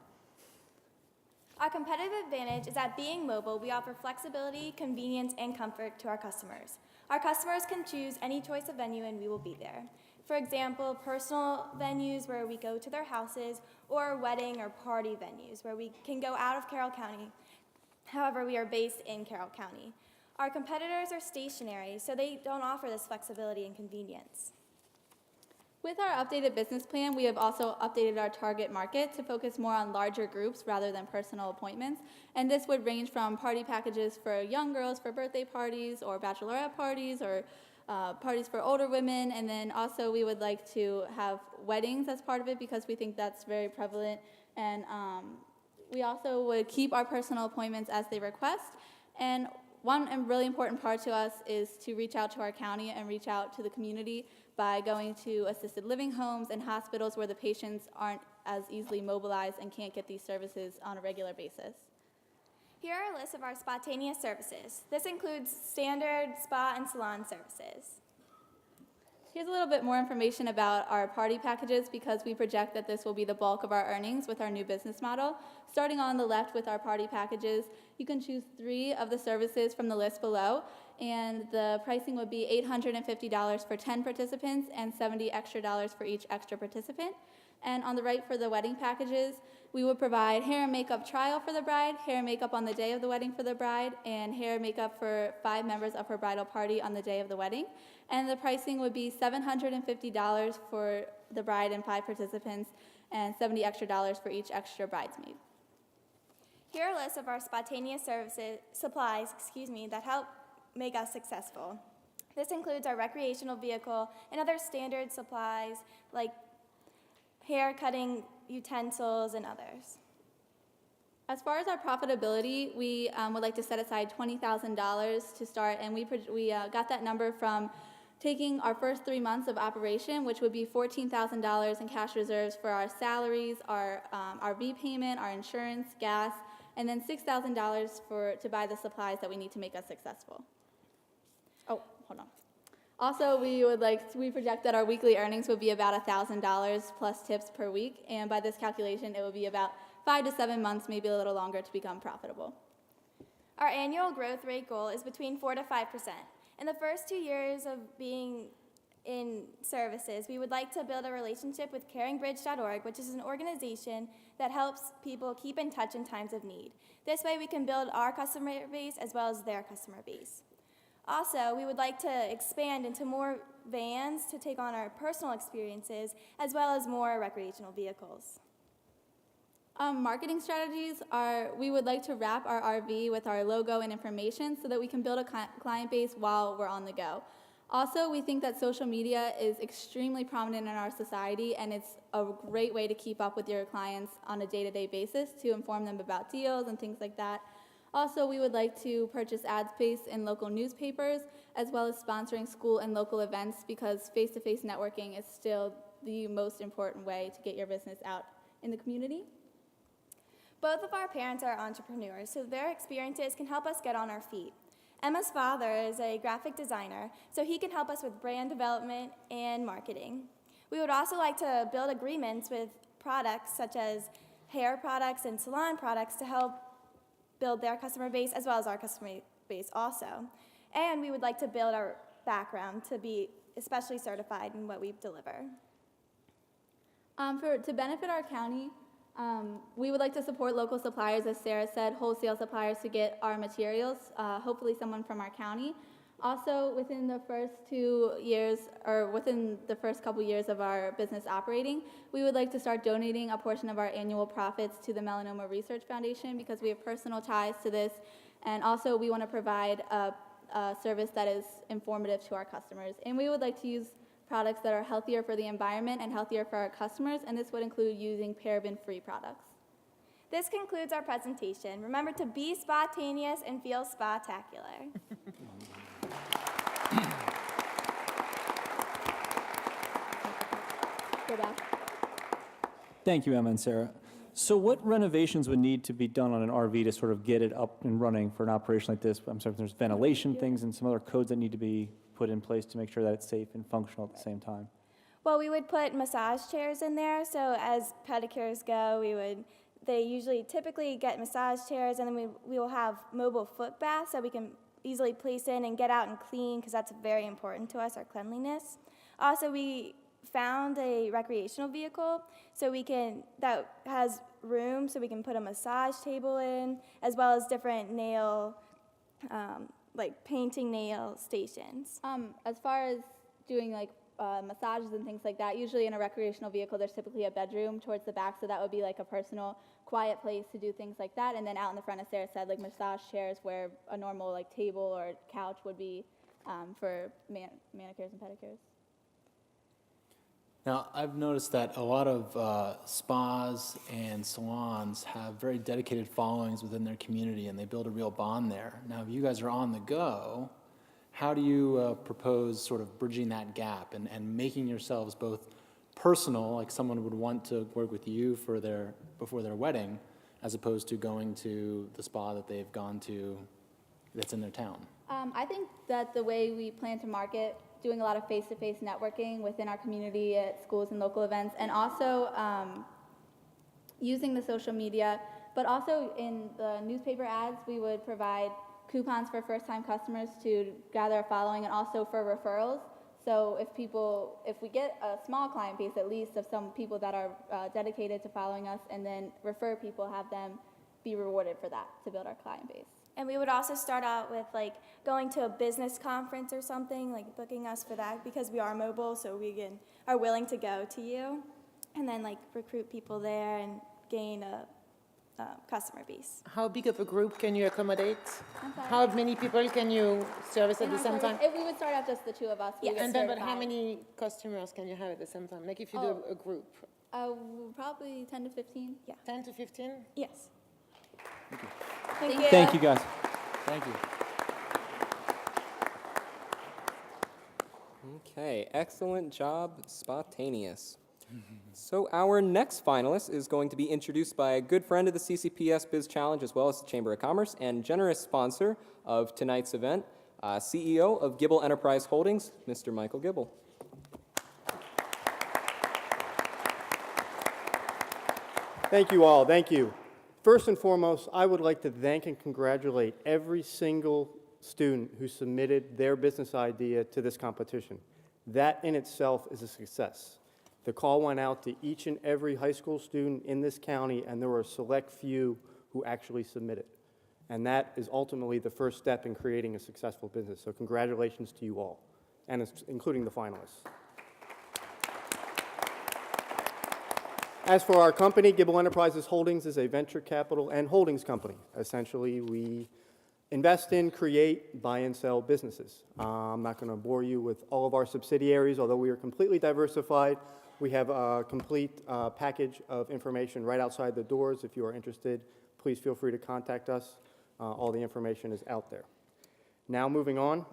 Our competitive advantage is that being mobile, we offer flexibility, convenience, and comfort to our customers. Our customers can choose any choice of venue and we will be there. For example, personal venues where we go to their houses, or wedding or party venues where we can go out of Carroll County. However, we are based in Carroll County. Our competitors are stationary, so they don't offer this flexibility and convenience. With our updated business plan, we have also updated our target market to focus more on larger groups rather than personal appointments. And this would range from party packages for young girls for birthday parties or bachelorette parties or parties for older women. And then also we would like to have weddings as part of it because we think that's very prevalent. And we also would keep our personal appointments as they request. And one really important part to us is to reach out to our county and reach out to the community by going to assisted living homes and hospitals where the patients aren't as easily mobilized and can't get these services on a regular basis. Here are a list of our spontaneous services. This includes standard spa and salon services. Here's a little bit more information about our party packages because we project that this will be the bulk of our earnings with our new business model. Starting on the left with our party packages, you can choose 3 of the services from the list below, and the pricing would be $850 for 10 participants and $70 extra for each extra participant. And on the right for the wedding packages, we would provide hair and makeup trial for the bride, hair and makeup on the day of the wedding for the bride, and hair and makeup for 5 members of her bridal party on the day of the wedding. And the pricing would be $750 for the bride and 5 participants, and $70 extra for each extra bridesmaid. Here are a list of our spontaneous supplies that help make us successful. This includes our recreational vehicle and other standard supplies like hair cutting utensils and others. As far as our profitability, we would like to set aside $20,000 to start, and we got that number from taking our first 3 months of operation, which would be $14,000 in cash reserves for our salaries, our RV payment, our insurance, gas, and then $6,000 to buy the supplies that we need to make us successful. Oh, hold on. Also, we project that our weekly earnings would be about $1,000 plus tips per week, and by this calculation, it would be about 5 to 7 months, maybe a little longer, to become profitable. Our annual growth rate goal is between 4 to 5%. In the first 2 years of being in services, we would like to build a relationship with caringbridge.org, which is an organization that helps people keep in touch in times of need. This way we can build our customer base as well as their customer base. Also, we would like to expand into more vans to take on our personal experiences as well as more recreational vehicles. Marketing strategies are, we would like to wrap our RV with our logo and information so that we can build a client base while we're on the go. Also, we think that social media is extremely prominent in our society, and it's a great way to keep up with your clients on a day-to-day basis to inform them about deals and things like that. Also, we would like to purchase ad space in local newspapers, as well as sponsoring school and local events, because face-to-face networking is still the most important way to get your business out in the community. Both of our parents are entrepreneurs, so their experiences can help us get on our feet. Emma's father is a graphic designer, so he can help us with brand development and marketing. We would also like to build agreements with products such as hair products and salon products to help build their customer base as well as our customer base also. And we would like to build our background to be especially certified in what we deliver. To benefit our county, we would like to support local suppliers, as Sarah said, wholesale suppliers to get our materials, hopefully someone from our county. Also, within the first 2 years, or within the first couple years of our business operating, we would like to start donating a portion of our annual profits to the Melanoma Research Foundation because we have personal ties to this, and also we want to provide a service that is informative to our customers. And we would like to use products that are healthier for the environment and healthier for our customers, and this would include using paraben-free products. This concludes our presentation. Remember to be spontaneous and feel spectacular. Go back. Thank you, Emma and Sarah. So what renovations would need to be done on an RV to sort of get it up and running for an operation like this? I'm sorry, there's ventilation things and some other codes that need to be put in place to make sure that it's safe and functional at the same time. Well, we would put massage chairs in there, so as pedicures go, they typically get massage chairs, and then we will have mobile foot baths that we can easily place in and get out and clean, because that's very important to us, our cleanliness. Also, we found a recreational vehicle that has room so we can put a massage table in, as well as different nail, like painting nail stations. As far as doing like massages and things like that, usually in a recreational vehicle, there's typically a bedroom towards the back, so that would be like a personal, quiet place to do things like that. And then out in the front, as Sarah said, like massage chairs where a normal like table or couch would be for manicures and pedicures. Now, I've noticed that a lot of spas and salons have very dedicated followings within their community, and they build a real bond there. Now, if you guys are on the go, how do you propose sort of bridging that gap and making yourselves both personal, like someone would want to work with you before their wedding, as opposed to going to the spa that they've gone to that's in their town? I think that the way we plan to market, doing a lot of face-to-face networking within our community at schools and local events, and also using the social media, but also in the newspaper ads, we would provide coupons for first-time customers to gather a following, and also for referrals. So if we get a small client base, at least of some people that are dedicated to following us, and then refer people, have them be rewarded for that to build our client base. And we would also start out with like going to a business conference or something, like booking us for that, because we are mobile, so we are willing to go to you, and then like recruit people there and gain a customer base. How big of a group can you accommodate? I'm sorry. How many people can you service at In the our same time? service, if we would start out just the two of us. we would And then, but serve how five. many customers can you have at the same time? Like if you do a group, Probably 10 to 15. Yeah. 10 to 15? Yes. Thank you. Thank you, guys. Thank you. Okay, excellent job, spontaneous. So our next finalist is going to be introduced by a good friend of the CCPS Biz Challenge, as well as the Chamber of Commerce, and generous sponsor of tonight's event, CEO of Gibble Enterprise Holdings, Mr. Michael Gibble. Thank you all, thank you. First and foremost, I would like to thank and congratulate every single student who submitted their business idea to this competition. That in itself is a success. The call went out to each and every high school student in this county, and there were a select few who actually submitted. And that is ultimately the first step in creating a successful business. So congratulations to you all, and including the finalists. As for our company, Gibble Enterprises Holdings is a venture capital and holdings company. Essentially, we invest in, create, buy, and sell businesses. I'm not going to bore you with all of our subsidiaries, although we are completely diversified. We have a complete package of information right outside the doors. If you are interested, please feel free to contact us. All the information is out there. Now moving on,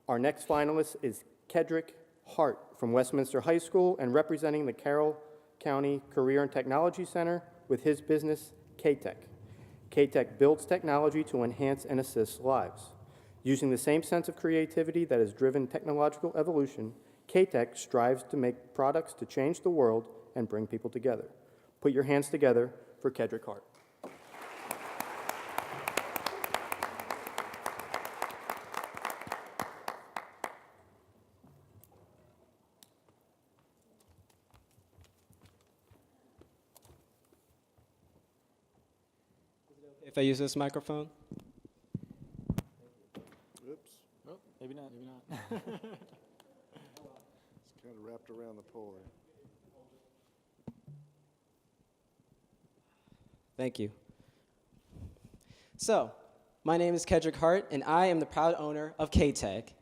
our next finalist is Kedrick Hart from Westminster High School, and representing the Carroll County Career and Technology Center with his business, K-Tech. K-Tech builds technology to enhance and assist lives. Using the same sense of creativity that has driven technological evolution, K-Tech strives to make products to change the world and bring people together. Put your hands together for Kedrick Hart. If I use this microphone? Oops, Oh, maybe not. Maybe not. it's kind of wrapped around the pole there. Thank you. So, my name is Kedrick Hart, and I am the proud owner of K-Tech.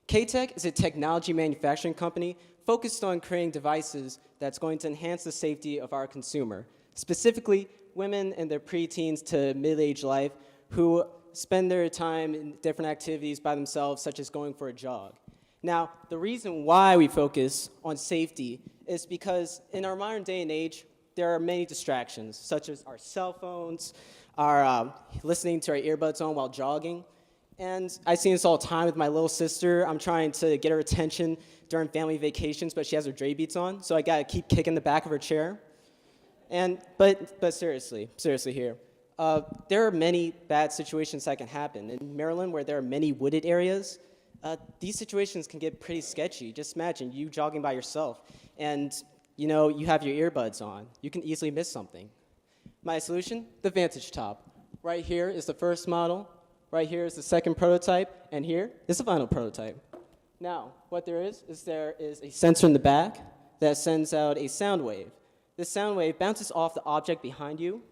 K-Tech is a technology manufacturing company focused on creating devices that's going to enhance the safety of our consumer, specifically women in their preteens to mid-age life who spend their time in different activities by themselves, such as going for a jog. Now, the reason why we focus on safety is because in our modern day and age, there are many distractions, such as our cell phones, our listening to our earbuds on while jogging. And I see this all the time with my little sister. I'm trying to get her attention during family vacations, but she has her Dre beats on, so I gotta keep kicking the back of her chair. But seriously here, there are many bad situations that can happen. In Maryland, where there are many wooded areas, these situations can get pretty sketchy. Just imagine you jogging by yourself and you have your earbuds on. You can easily miss something. My solution, the Vantage Top. Right here is the first model, right here is the second prototype, and here is the final prototype. Now, what there is a sensor in the back that sends out a sound wave. This sound wave bounces off the object behind you,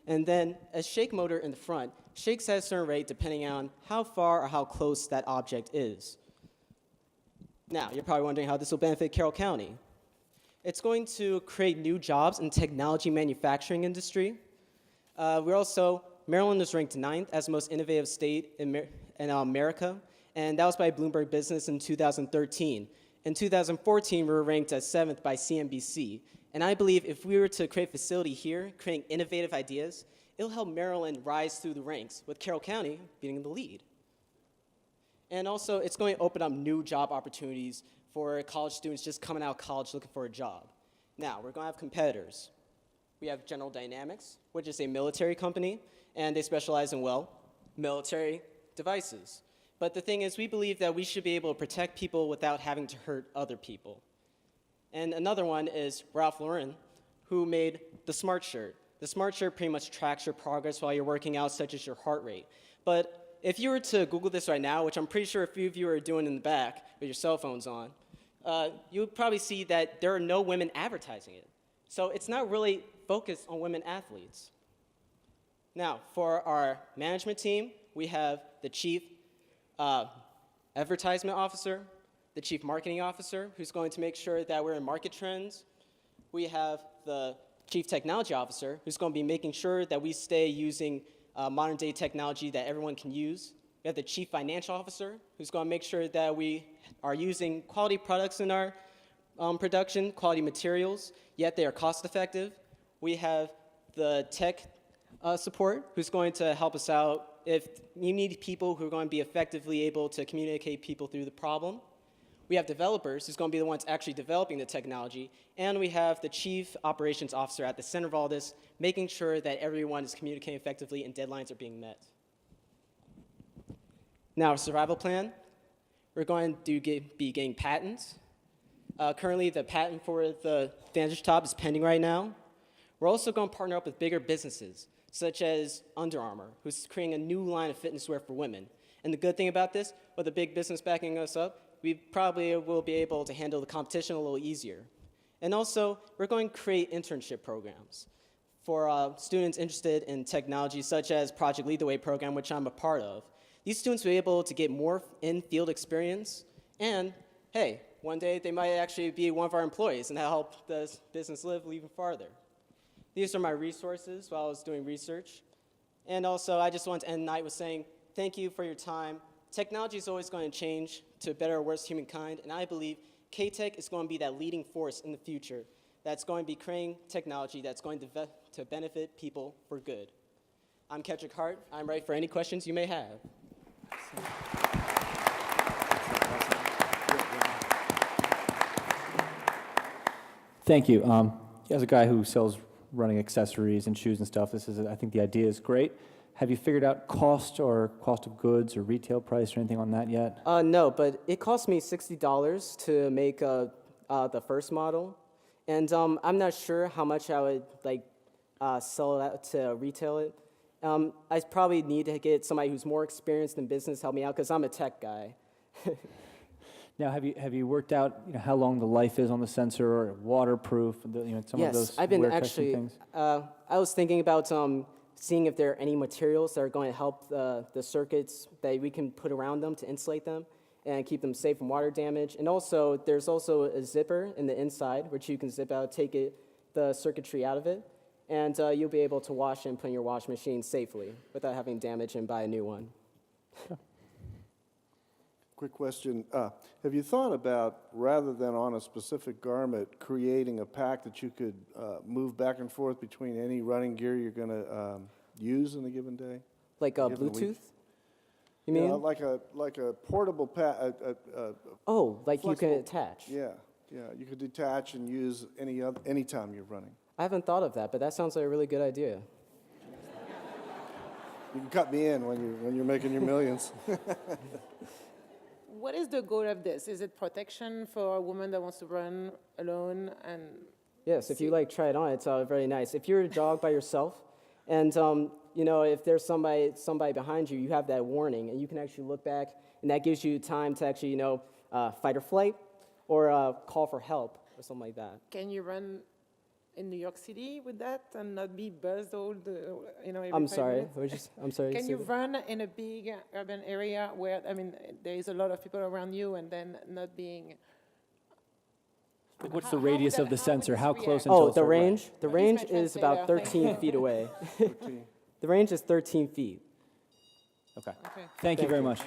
and then a shake motor in the front shakes at a certain rate depending on how far or how close that object is. Now, you're probably wondering how this will benefit Carroll County. It's going to create new jobs in the technology manufacturing industry. Maryland was ranked 9th as the most innovative state in America, and that was by Bloomberg Business in 2013. In 2014, we were ranked as 7th by CNBC. And I believe if we were to create a facility here, creating innovative ideas, it'll help Maryland rise through the ranks, with Carroll County being in the lead. And also, it's going to open up new job opportunities for college students just coming out of college looking for a job. Now, we're going to have competitors. We have General Dynamics, which is a military company, and they specialize in, military devices. But the thing is, we believe that we should be able to protect people without having to hurt other people. And another one is Ralph Lauren, who made the Smart Shirt. The Smart Shirt pretty much tracks your progress while you're working out, such as your heart rate. But if you were to Google this right now, which I'm pretty sure a few of you are doing in the back with your cell phones on, you would probably see that there are no women advertising it. So it's not really focused on women athletes. Now, for our management team, we have the chief advertisement officer, the chief marketing officer, who's going to make sure that we're in market trends. We have the chief technology officer, who's going to be making sure that we stay using modern day technology that everyone can use. We have the chief financial officer, who's going to make sure that we are using quality products in our production, quality materials, yet they are cost effective. We have the tech support, who's going to help us out if you need people who are going to be effectively able to communicate people through the problem. We have developers, who's going to be the ones actually developing the technology, and we have the chief operations officer at the center of all this, making sure that everyone is communicating effectively and deadlines are being met. Now, our survival plan, we're going to be getting patents. Currently, the patent for the Vantage Top is pending right now. We're also going to partner up with bigger businesses, such as Under Armour, who's creating a new line of fitness wear for women. And the good thing about this, with a big business backing us up, we probably will be able to handle the competition a little easier. And also, we're going to create internship programs for students interested in technology, such as Project Lead the Way program, which I'm a part of. These students will be able to get more in-field experience, and hey, one day they might actually be one of our employees, and that'll help the business live even farther. These are my resources while I was doing research. And also, I just want to end the night with saying thank you for your time. Technology is always going to change to better or worse humankind, and I believe K-Tech is going to be that leading force in the future that's going to be creating technology that's going to benefit people for good. I'm Kedrick Hart. I'm ready for any questions you may have. Thank you. As a guy who sells running accessories and shoes and stuff, I think the idea is great. Have you figured out cost of goods or retail price or anything on that yet? No, but it cost me $60 to make the first model, and I'm not sure how much I would sell it out to retail it. I probably need to get somebody who's more experienced in business help me out because I'm a tech guy. Now, have you worked out how long the life is on the sensor, or waterproof? Some of those I've been wear actually. testing things? I was thinking about seeing if there are any materials that are going to help the circuits that we can put around them to insulate them and keep them safe from water damage. And also, there's also a zipper in the inside, which you can zip out, take the circuitry out of it, and you'll be able to wash and put in your wash machine safely without having damage and buy a new one. Quick question. Have you thought about, rather than on a specific garment, creating a pack that you could move back and forth between any running gear you're going to use in a given day? Like a Bluetooth? You mean? Like a portable pack. Like you can attach? Yeah. You could detach and use any time you're running. I haven't thought of that, but that sounds like a really good idea. You can cut me in when you're making your millions. what is the goal of this? Is it protection for a woman that wants to run alone and Yes, if you like try it on, it's very nice. If you're a jog by yourself, and if there's somebody behind you, you have that warning, and you can actually look back, and that gives you time to actually fight or flight, or call for help or something like that. can you run in New York City with that and not be buzzed every I'm 5 sorry. minutes? I'm sorry. Can say you that? run in a big urban area where, there is a lot of people around you and then not being... What's How- the how would radius of that- the how would sensor? this How react? close until Oh, it's the alert? range? The He's range my is about translator, thank 13 feet away. The range is 13 feet. Okay. Okay. Thank you very you. much.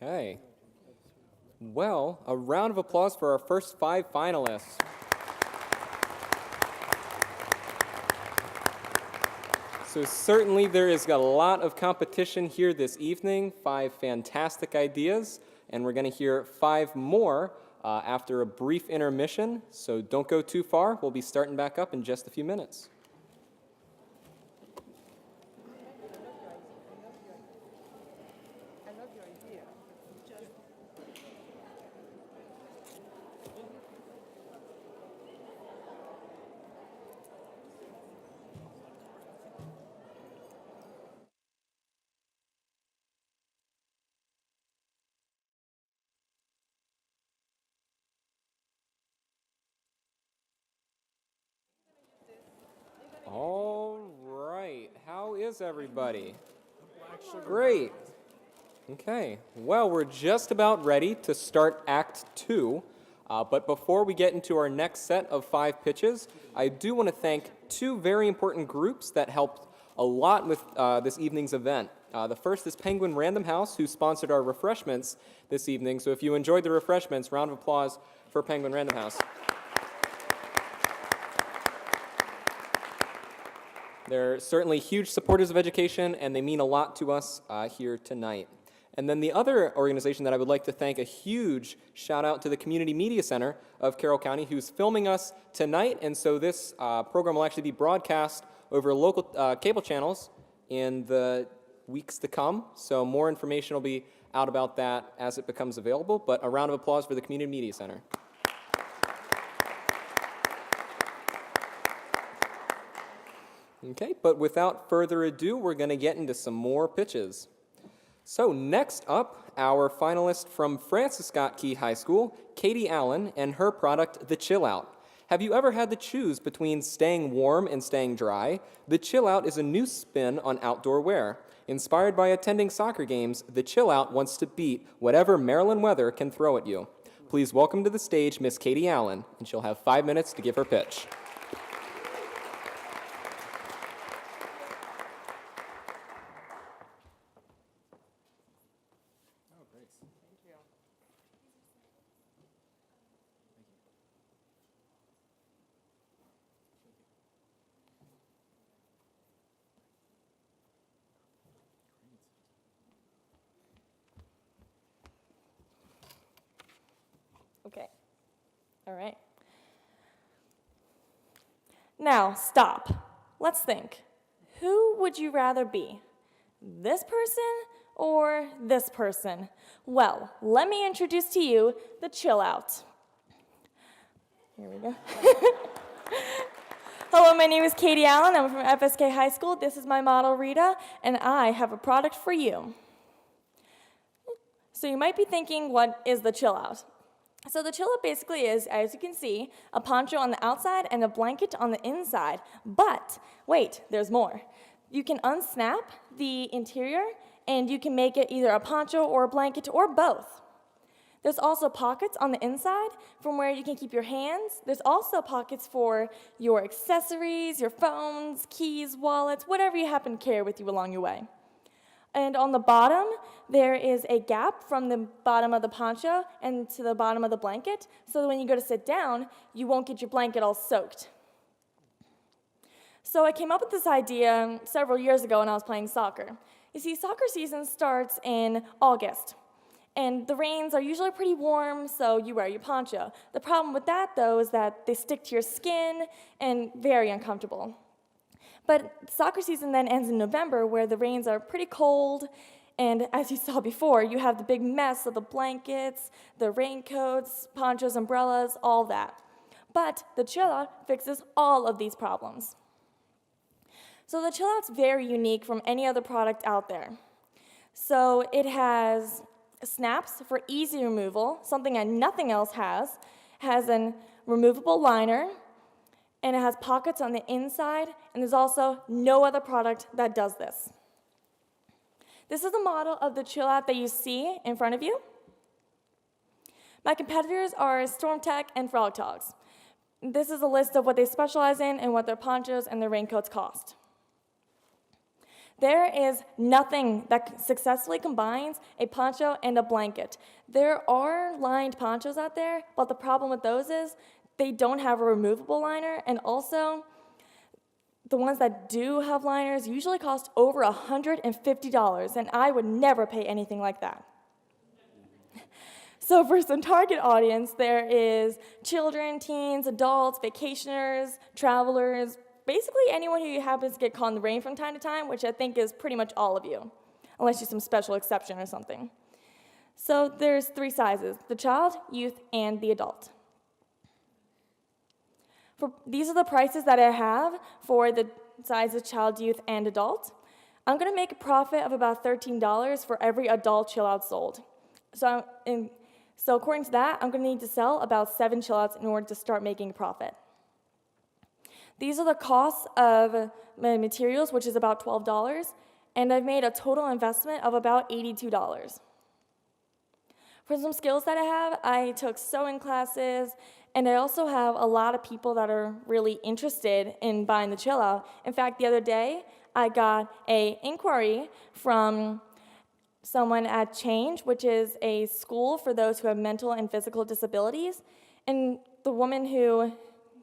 Okay. Well, a round of applause for our first 5 finalists. So certainly there is a lot of competition here this evening, 5 fantastic ideas, and we're going to hear 5 more after a brief intermission, so don't go too far. We'll be starting back up in just a few minutes. All right, how is everybody? Great. Okay, well, we're just about ready to start Act 2, but before we get into our next set of 5 pitches, I do want to thank 2 very important groups that helped a lot with this evening's event. The first is Penguin Random House, who sponsored our refreshments this evening, so if you enjoyed the refreshments, round of applause for Penguin Random House. They're certainly huge supporters of education, and they mean a lot to us here tonight. And then the other organization that I would like to thank, a huge shout out to the Community Media Center of Carroll County, who's filming us tonight. And so this program will actually be broadcast over local cable channels in the weeks to come. So more information will be out about that as it becomes available. But a round of applause for the Community Media Center. Okay, but without further ado, we're going to get into some more pitches. So next up, our finalist from Francis Scott Key High School, Katie Allen, and her product, the Chill Out. Have you ever had to choose between staying warm and staying dry? The Chill Out is a new spin on outdoor wear. Inspired by attending soccer games, the Chill Out wants to beat whatever Maryland weather can throw at you. Please welcome to the stage Miss Katie Allen, and she'll have 5 minutes to give her pitch. Okay. All right. Now, stop. Let's think. Who would you rather be? This person or this person? Well, let me introduce to you the Chill Out. Here we go. Hello, my name is Katie Allen. I'm from FSK High School. This is my model, Rita, and I have a product for you. So you might be thinking, what is the Chill Out? So the Chill Out basically is, as you can see, a poncho on the outside and a blanket on the inside. But wait, there's more. You can unsnap the interior and you can make it either a poncho or a blanket or both. There's also pockets on the inside from where you can keep your hands. There's also pockets for your accessories, your phones, keys, wallets, whatever you happen to carry with you along your way. And on the bottom, there is a gap from the bottom of the poncho and to the bottom of the blanket, so that when you go to sit down, you won't get your blanket all soaked. So I came up with this idea several years ago when I was playing soccer. You see, soccer season starts in August, And the rains are usually pretty warm, so you wear your poncho. The problem with that, though, is that they stick to your skin and very uncomfortable. But soccer season then ends in November, where the rains are pretty cold, and as you saw before, you have the big mess of the blankets, the raincoats, ponchos, umbrellas, all that. But the chill out fixes all of these problems. So the chill out's very unique from any other product out there. So it has snaps for easy removal, something that nothing else has a removable liner, and it has pockets on the inside, and there's also no other product that does this. This is a model of the chill out that you see in front of you. My competitors are StormTech and Frog Togs. This is a list of what they specialize in and what their ponchos and their raincoats cost. There is nothing that successfully combines a poncho and a blanket. There are lined ponchos out there, but the problem with those is they don't have a removable liner, and also the ones that do have liners usually cost over $150, and I would never pay anything like that. So for some target audience, there is children, teens, adults, vacationers, travelers, basically anyone who happens to get caught in the rain from time to time, which I think is pretty much all of you, unless you're some special exception or something. So there's 3 sizes: the child, youth, and the adult. These are the prices that I have for the sizes child, youth, and adult. I'm going to make a profit of about $13 for every adult chill out sold. So according to that, I'm going to need to sell about 7 chill outs in order to start making a profit. These are the costs of my materials, which is about $12, and I've made a total investment of about $82. For some skills that I took sewing classes, and I also have a lot of people that are really interested in buying the chill out. In fact, the other day, I got an inquiry from someone at Change, which is a school for those who have mental and physical disabilities, and the woman who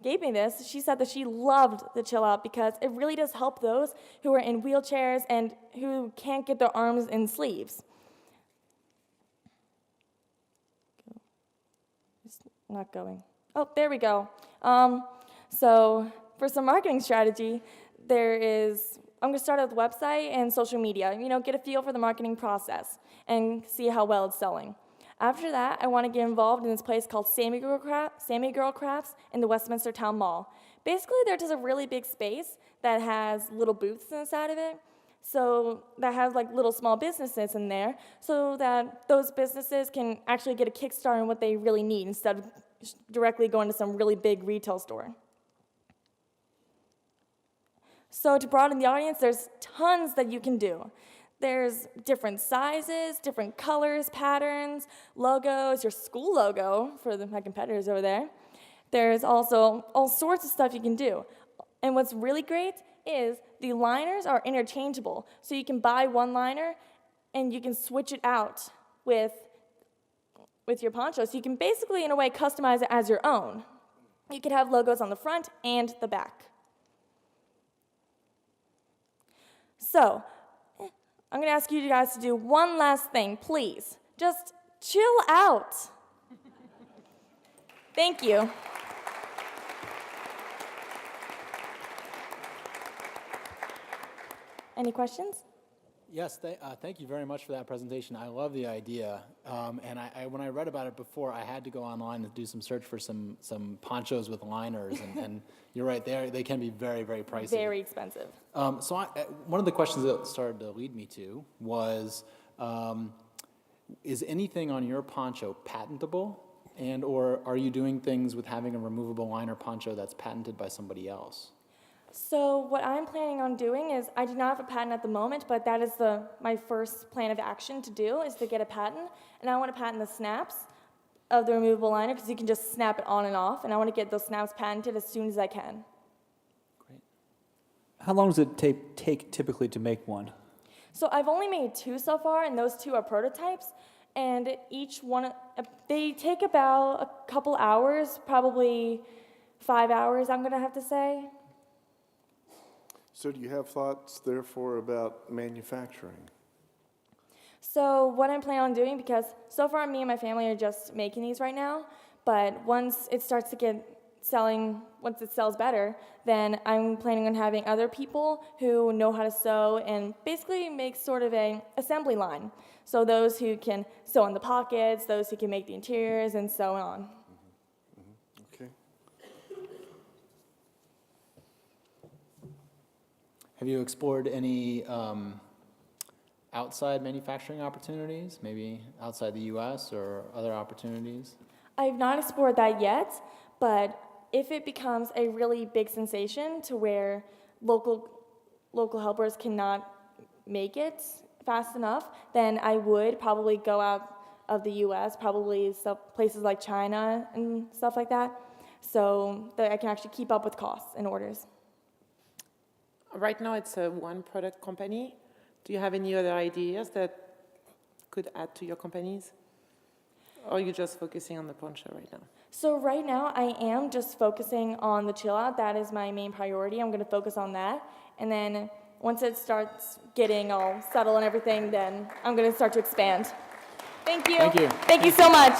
gave me this, she said that she loved the chill out because it really does help those who are in wheelchairs and who can't get their arms in sleeves. It's not going. Oh, there we go. So for some marketing strategy, I'm going to start at the website and social media, get a feel for the marketing process and see how well it's selling. After that, I want to get involved in this place called Sammy Girl Crafts in the Westminster Town Mall. Basically, they're just a really big space that has little booths inside of it, so that has like little small businesses in there, so that those businesses can actually get a kickstart on what they really need instead of directly going to some really big retail store. So to broaden the audience, there's tons that you can do. There's different sizes, different colors, patterns, logos, your school logo for my competitors over there. There's also all sorts of stuff you can do. And what's really great is the liners are interchangeable. So you can buy one liner and you can switch it out with your poncho. So you can basically, in a way, customize it as your own. You can have logos on the front and the back. So I'm going to ask you guys to do one last thing, please. Just chill out. Thank you. Any questions? Yes, thank you very much for that presentation. I love the idea. And when I read about it before, I had to go online and do some search for some ponchos with liners. And you're right, they can be very, very pricey. Very expensive. So one of the questions that started to lead me to was, is anything on your poncho patentable? And or are you doing things with having a removable liner poncho that's patented by somebody else? So what I'm planning on doing is, I do not have a patent at the moment, but that is my first plan of action to do, is to get a patent. And I want to patent the snaps of the removable liner, because you can just snap it on and off, and I want to get those snaps patented as soon as I can. Great. How long does it take typically to make one? So I've only made 2 so far, and those 2 are prototypes, and each one, they take about a couple hours, probably 5 hours, I'm going to have to say. So do you have thoughts, therefore, about manufacturing? So what I'm planning on doing, because so far me and my family are just making these right now, but once it starts to get once it sells better, then I'm planning on having other people who know how to sew and basically make sort of an assembly line. So those who can sew in the pockets, those who can make the interiors, and so on. Okay. Have you explored any outside manufacturing opportunities, maybe outside the U.S. or other opportunities? I've not explored that yet, but if it becomes a really big sensation to where local helpers cannot make it fast enough, then I would probably go out of the U.S., probably places like China and stuff like that, so that I can actually keep up with costs and orders. Right now, it's a one-product company. Do you have any other ideas that could add to your companies? Or are you just focusing on the poncho right now? So right now, I am just focusing on the chill out. That is my main priority. I'm going to focus on that. And then once it starts getting all settled and everything, then I'm going to start to expand. Thank you. Thank you. Thank you so much.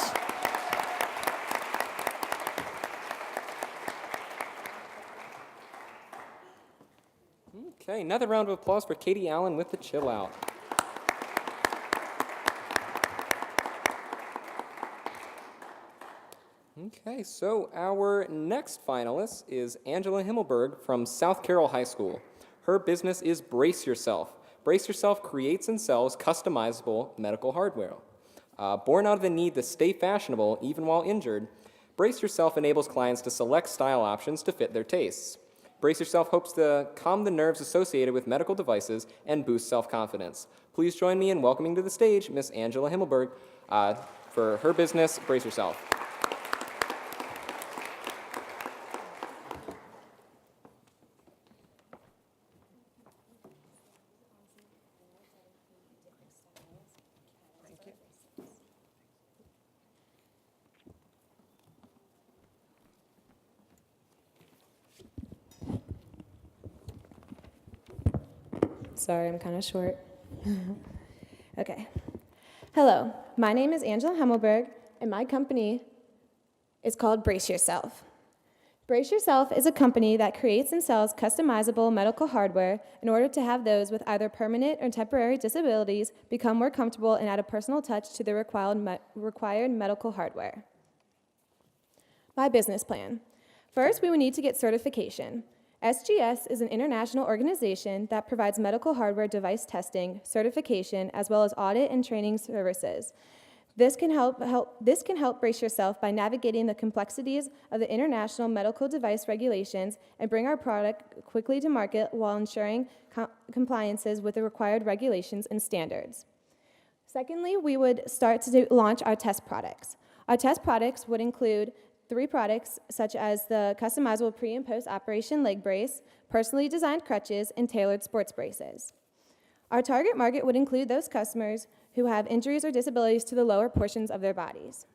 Okay, another round of applause for Katie Allen with the Chill Out. Okay, so our next finalist is Angela Himmelberg from South Carroll High School. Her business is Brace Yourself. Brace Yourself creates and sells customizable medical hardware. Born out of the need to stay fashionable even while injured, Brace Yourself enables clients to select style options to fit their tastes. Brace Yourself hopes to calm the nerves associated with medical devices and boost self-confidence. Please join me in welcoming to the stage Miss Angela Himmelberg for her business, Brace Yourself. Sorry, I'm kind of short. Okay. Hello, my name is Angela Himmelberg, and my company is called Brace Yourself. Brace Yourself is a company that creates and sells customizable medical hardware in order to have those with either permanent or temporary disabilities become more comfortable and add a personal touch to the required medical hardware. My business plan. First, we would need to get certification. SGS is an international organization that provides medical hardware device testing, certification, as well as audit and training services. This can help Brace Yourself by navigating the complexities of the international medical device regulations and bring our product quickly to market while ensuring compliances with the required regulations and standards. Secondly, we would start to launch our test products. Our test products would include 3 products, such as the customizable pre- and post-operation leg brace, personally designed crutches, and tailored sports braces. Our target market would include those customers who have injuries or disabilities to the lower portions of their bodies.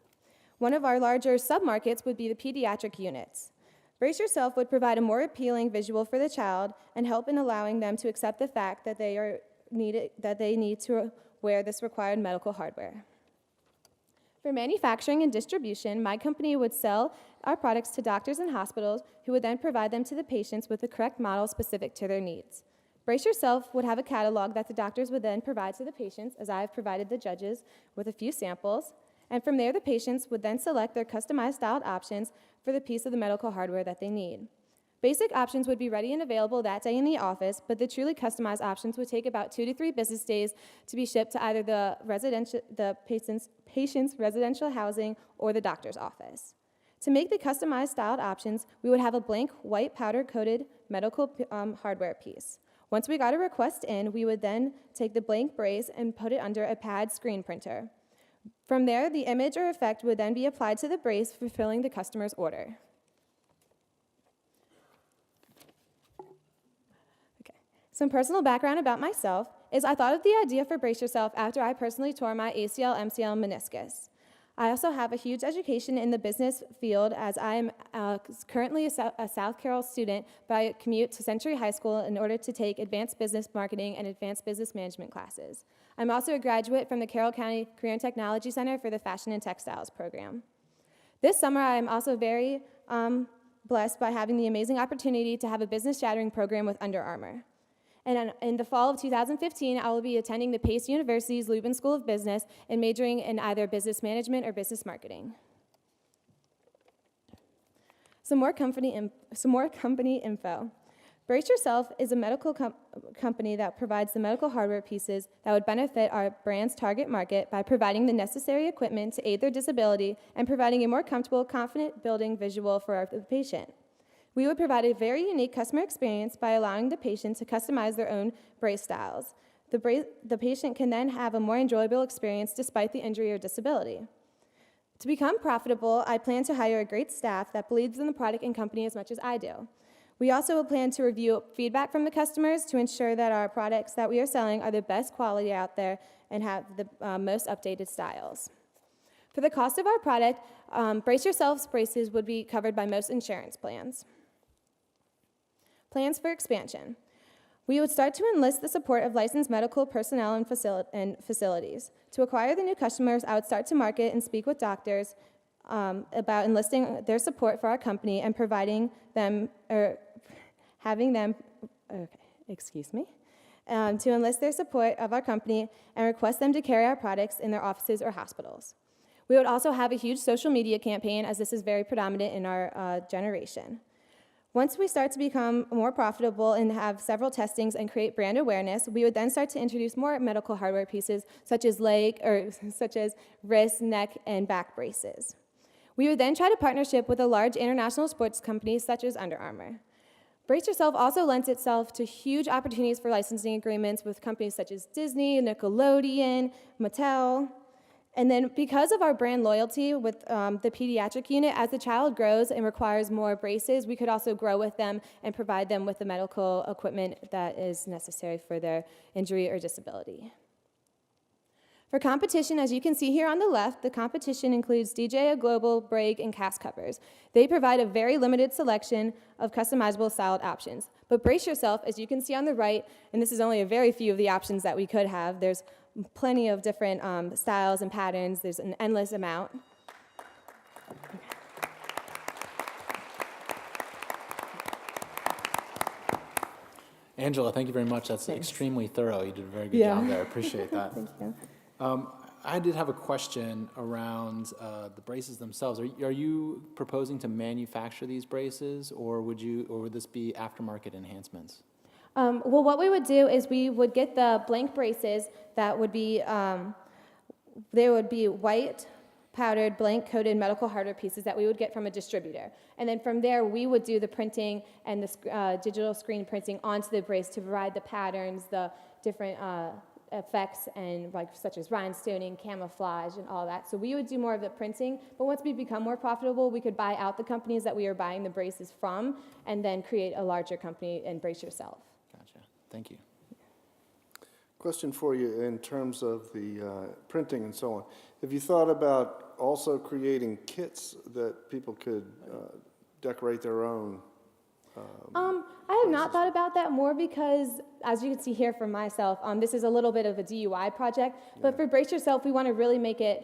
One of our larger sub-markets would be the pediatric units. Brace Yourself would provide a more appealing visual for the child and help in allowing them to accept the fact that they need to wear this required medical hardware. For manufacturing and distribution, my company would sell our products to doctors and hospitals who would then provide them to the patients with the correct model specific to their needs. Brace Yourself would have a catalog that the doctors would then provide to the patients, as I have provided the judges with a few samples, and from there the patients would then select their customized styled options for the piece of the medical hardware that they need. Basic options would be ready and available that day in the office, but the truly customized options would take about 2 to 3 business days to be shipped to either the patient's residential housing or the doctor's office. To make the customized styled options, we would have a blank white powder-coated medical hardware piece. Once we got a request in, we would then take the blank brace and put it under a pad screen printer. From there, the image or effect would then be applied to the brace, fulfilling the customer's order. Some personal background about myself is I thought of the idea for Brace Yourself after I personally tore my ACL, MCL, and meniscus. I also have a huge education in the business field as I'm currently a South Carroll student, but I commute to Century High School in order to take advanced business marketing and advanced business management classes. I'm also a graduate from the Carroll County Career and Technology Center for the Fashion and Textiles program. This summer, I'm also very blessed by having the amazing opportunity to have a business shadowing program with Under Armour. And in the fall of 2015, I will be attending the Pace University's Lubin School of Business and majoring in either business management or business marketing. Some more company info. Brace Yourself is a medical company that provides the medical hardware pieces that would benefit our brand's target market by providing the necessary equipment to aid their disability and providing a more comfortable, confident building visual for the patient. We would provide a very unique customer experience by allowing the patient to customize their own brace styles. The patient can then have a more enjoyable experience despite the injury or disability. To become profitable, I plan to hire a great staff that believes in the product and company as much as I do. We also plan to review feedback from the customers to ensure that our products that we are selling are the best quality out there and have the most updated styles. For the cost of our product, Brace Yourself's braces would be covered by most insurance plans. Plans for expansion. We would start to enlist the support of licensed medical personnel and facilities. To acquire the new customers, I would start to market and speak with doctors about enlisting their support for our company and providing them, to enlist their support of our company and request them to carry our products in their offices or hospitals. We would also have a huge social media campaign, as this is very predominant in our generation. Once we start to become more profitable and have several testings and create brand awareness, we would then start to introduce more medical hardware pieces such as wrist, neck, and back braces. We would then try to partnership with a large international sports company such as Under Armour. Brace Yourself also lends itself to huge opportunities for licensing agreements with companies such as Disney, Nickelodeon, Mattel. And then because of our brand loyalty with the pediatric unit, as the child grows and requires more braces, we could also grow with them and provide them with the medical equipment that is necessary for their injury or disability. For competition, as you can see here on the left, the competition includes DJ Global, Bragg, and Cast Covers. They provide a very limited selection of customizable styled options. But Brace Yourself, as you can see on the right, and this is only a very few of the options that we could have, there's plenty of different styles and patterns. There's an endless amount. Angela, thank you very much. That's extremely thorough. You did a very good job there. I appreciate that. Thank you. I did have a question around the braces themselves. Are you proposing to manufacture these braces, or would this be aftermarket enhancements? Well, what we would do is we would get the blank braces that would be, they would be white, powdered, blank-coated medical hardware pieces that we would get from a distributor. And then from there, we would do the printing and the digital screen printing onto the brace to provide the patterns, the different effects, and such as rhinestoning, camouflage, and all that. So we would do more of the printing, but once we become more profitable, we could buy out the companies that we are buying the braces from and then create a larger company and Brace Yourself. Gotcha. Thank you. Question for you in terms of the printing and so on. Have you thought about also creating kits that people could decorate their own? I have not thought about that more because, as you can see here for myself, this is a little bit of a DIY project. But for Brace Yourself, we want to really make it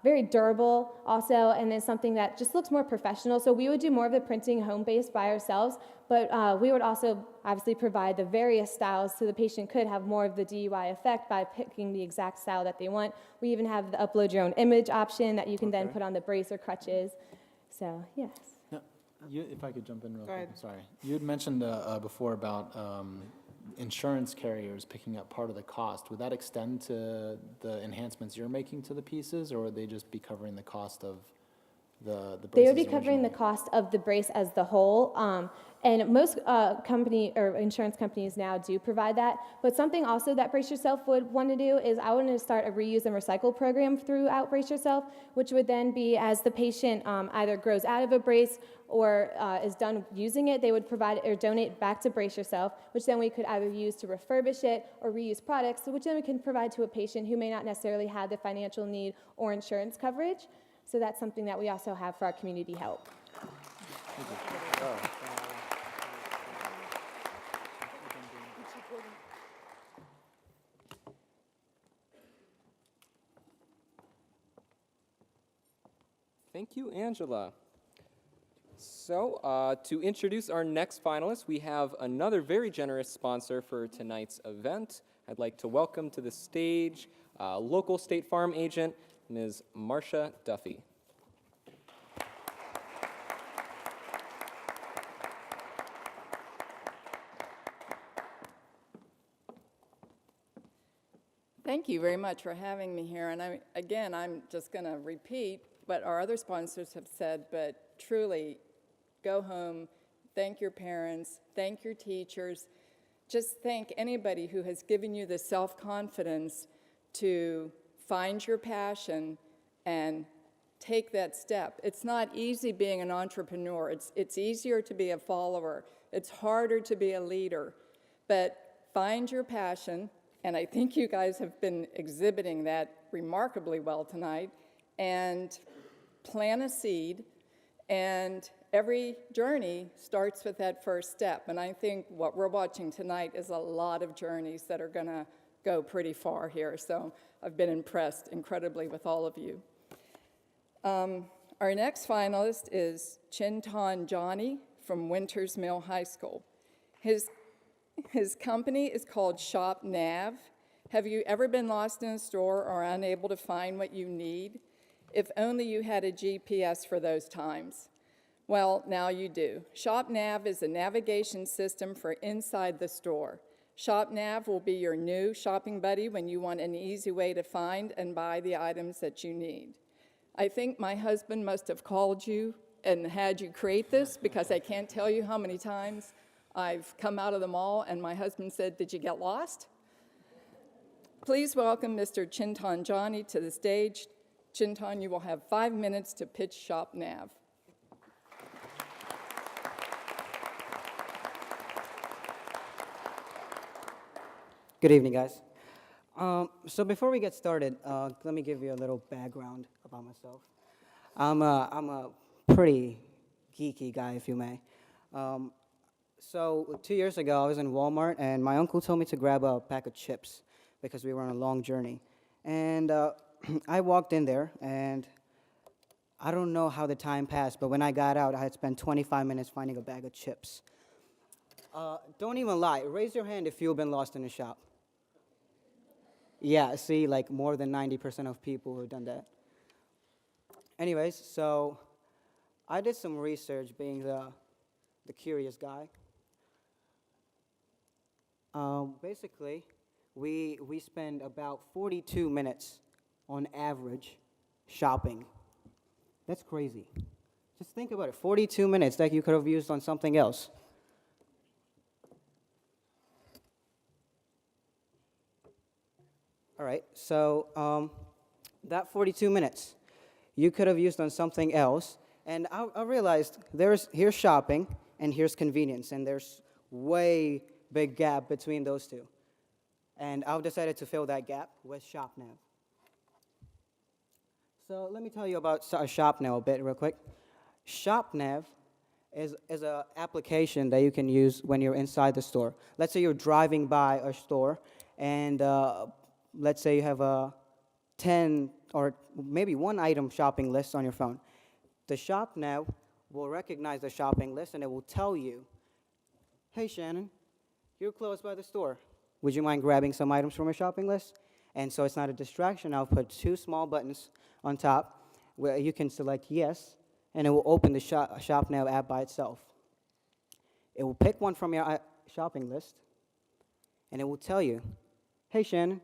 very durable also, and then something that just looks more professional. So we would do more of the printing home-based by ourselves, but we would also obviously provide the various styles so the patient could have more of the DIY effect by picking the exact style that they want. We even have the upload your own image option that you can then put on the brace or crutches. So, yes. If I could jump in real quick, I'm sorry. You had mentioned before about insurance carriers picking up part of the cost. Would that extend to the enhancements you're making to the pieces, or would they just be covering the cost of the braces? They would be covering the cost of the brace as the whole. And most company or insurance companies now do provide that. But something also that Brace Yourself would want to do is I want to start a reuse and recycle program throughout Brace Yourself, which would then be as the patient either grows out of a brace or is done using it, they would provide or donate back to Brace Yourself, which then we could either use to refurbish it or reuse products, which then we can provide to a patient who may not necessarily have the financial need or insurance coverage. So that's something that we also have for our community help. Thank you, Angela. So, to introduce our next finalist, we have another very generous sponsor for tonight's event. I'd like to welcome to the stage local State Farm agent, Ms. Marcia Duffy. Thank you very much for having me here. And I'm just going to repeat what our other sponsors have said, but truly, go home, thank your parents, thank your teachers, just thank anybody who has given you the self-confidence to find your passion and take that step. It's not easy being an entrepreneur. It's easier to be a follower. It's harder to be a leader. But find your passion, and I think you guys have been exhibiting that remarkably well tonight, and plant a seed, and every journey starts with that first step. And I think what we're watching tonight is a lot of journeys that are going to go pretty far here. So I've been impressed incredibly with all of you. Our next finalist is Chintan Johnny from Winters Mill High School. His company is called Shop Nav. Have you ever been lost in a store or unable to find what you need? If only you had a GPS for those times. Well, now you do. Shop Nav is a navigation system for inside the store. Shop Nav will be your new shopping buddy when you want an easy way to find and buy the items that you need. I think my husband must have called you and had you create this, because I can't tell you how many times I've come out of the mall and my husband said, "Did you get lost?" Please welcome Mr. Chintan Johnny to the stage. Chintan, you will have 5 minutes to pitch Shop Nav. Good evening, guys. So before we get started, let me give you a little background about myself. I'm a pretty geeky guy, if you may. So 2 years ago, I was in Walmart, and my uncle told me to grab a pack of chips because we were on a long journey. And I walked in there, and I don't know how the time passed, but when I got out, I had spent 25 minutes finding a bag of chips. Don't even lie. Raise your hand if you've been lost in a shop. Yeah, see, like more than 90% of people who have done that. Anyways, so I did some research, being the curious guy. Basically, we spend about 42 minutes on average shopping. That's crazy. Just think about it, 42 minutes that you could have used on something else. All right, so that 42 minutes you could have used on something else, and I realized here's shopping and here's convenience, and there's way big gap between those two. And I've decided to fill that gap with ShopNav. So let me tell you about ShopNav a bit real quick. ShopNav is an application that you can use when you're inside the store. Let's say you're driving by a store, and let's say you have a 10 or maybe one item shopping list on your phone. The ShopNav will recognize the shopping list, and it will tell you, "Hey, Shannon, you're close by the store. Would you mind grabbing some items from your shopping list?" And so it's not a distraction. I'll put two small buttons on top where you can select yes, and it will open the ShopNav app by itself. It will pick one from your shopping list, and it will tell you, "Hey, Shannon,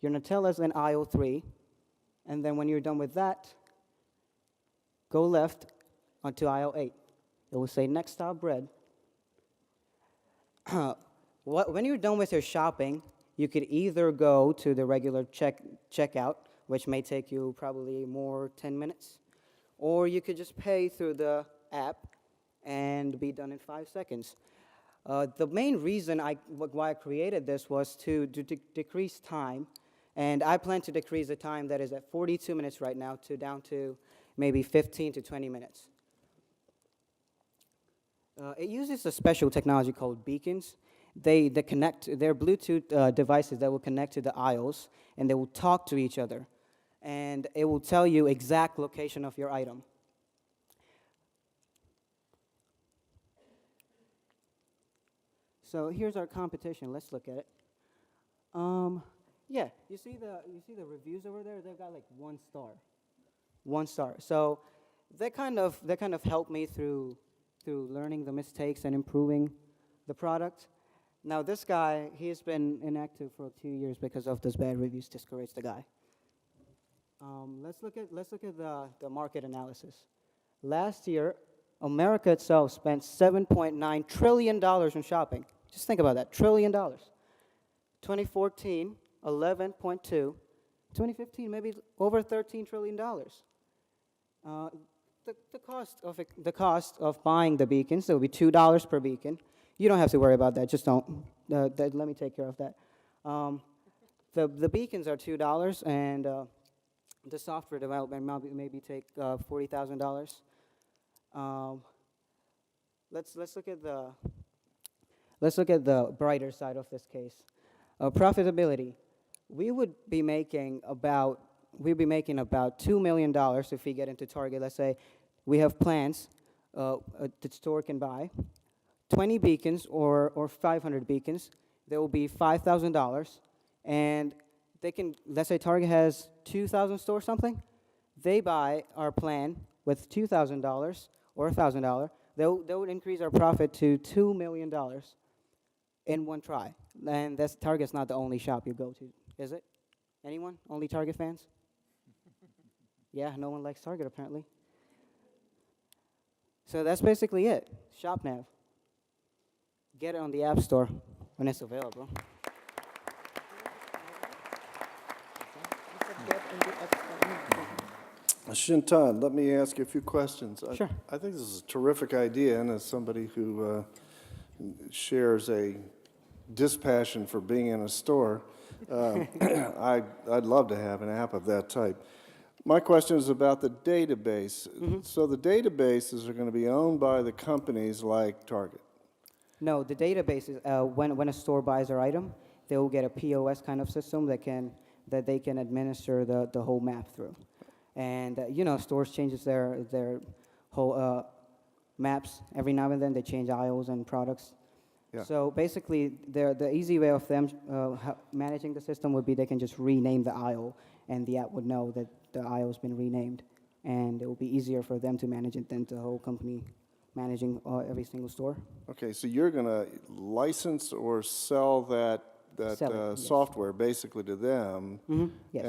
your Nutella's in aisle 3, and then when you're done with that, go left onto aisle 8. It will say next stop bread." When you're done with your shopping, you could either go to the regular checkout, which may take you probably more 10 minutes, or you could just pay through the app and be done in 5 seconds. The main reason why I created this was to decrease time, and I plan to decrease the time that is at 42 minutes right now down to maybe 15 to 20 minutes. It uses a special technology called beacons. They're Bluetooth devices that will connect to the aisles, and they will talk to each other. And it will tell you exact location of your item. So here's our competition. Let's look at it. Yeah, you see the reviews over there? They've got like 1 star. 1 star. So that kind of helped me through learning the mistakes and improving the product. Now this guy, he's been inactive for 2 years because of those bad reviews. Discouraged the guy. Let's look at the market analysis. Last year, America itself spent $7.9 trillion in shopping. Just think about that, $1 trillion. 2014, 11.2. 2015, maybe over $13 trillion. The cost of buying the beacons, it would be $2 per beacon. You don't have to worry about that. Just don't. Let me take care of that. The beacons are $2, and the software development maybe take $40,000. Let's look at the brighter side of this case. Profitability. We'd be making about $2 million if we get into Target. Let's say we have plans the store can buy 20 beacons or 500 beacons. There will be $5,000, and they can. Let's say Target has 2,000 stores, something. They buy our plan with $2,000 or $1,000. That would increase our profit to $2 million in one try. And Target's not the only shop you go to, is it? Anyone? Only Target fans? Yeah, no one likes Target apparently. So that's basically it. ShopNav. Get it on the App Store when it's available. Shintan, let me ask you a few questions. Sure. I think this is a terrific idea, and as somebody who shares a dispassion for being in a store, I'd love to have an app of that type. My question is about the database. Mm-hmm. So the databases are going to be owned by the companies like Target. No, the database is when a store buys our item, they will get a POS kind of system that they can administer the whole map through. And stores changes their whole maps every now and then. They change aisles and products. Yeah. So basically, the easy way of them managing the system would be they can just rename the aisle, and the app would know that the aisle's been renamed, and it will be easier for them to manage it than the whole company managing every single store. Okay, so you're going to license or sell that Sell it, yes. software basically to them, Mm-hmm. Yes.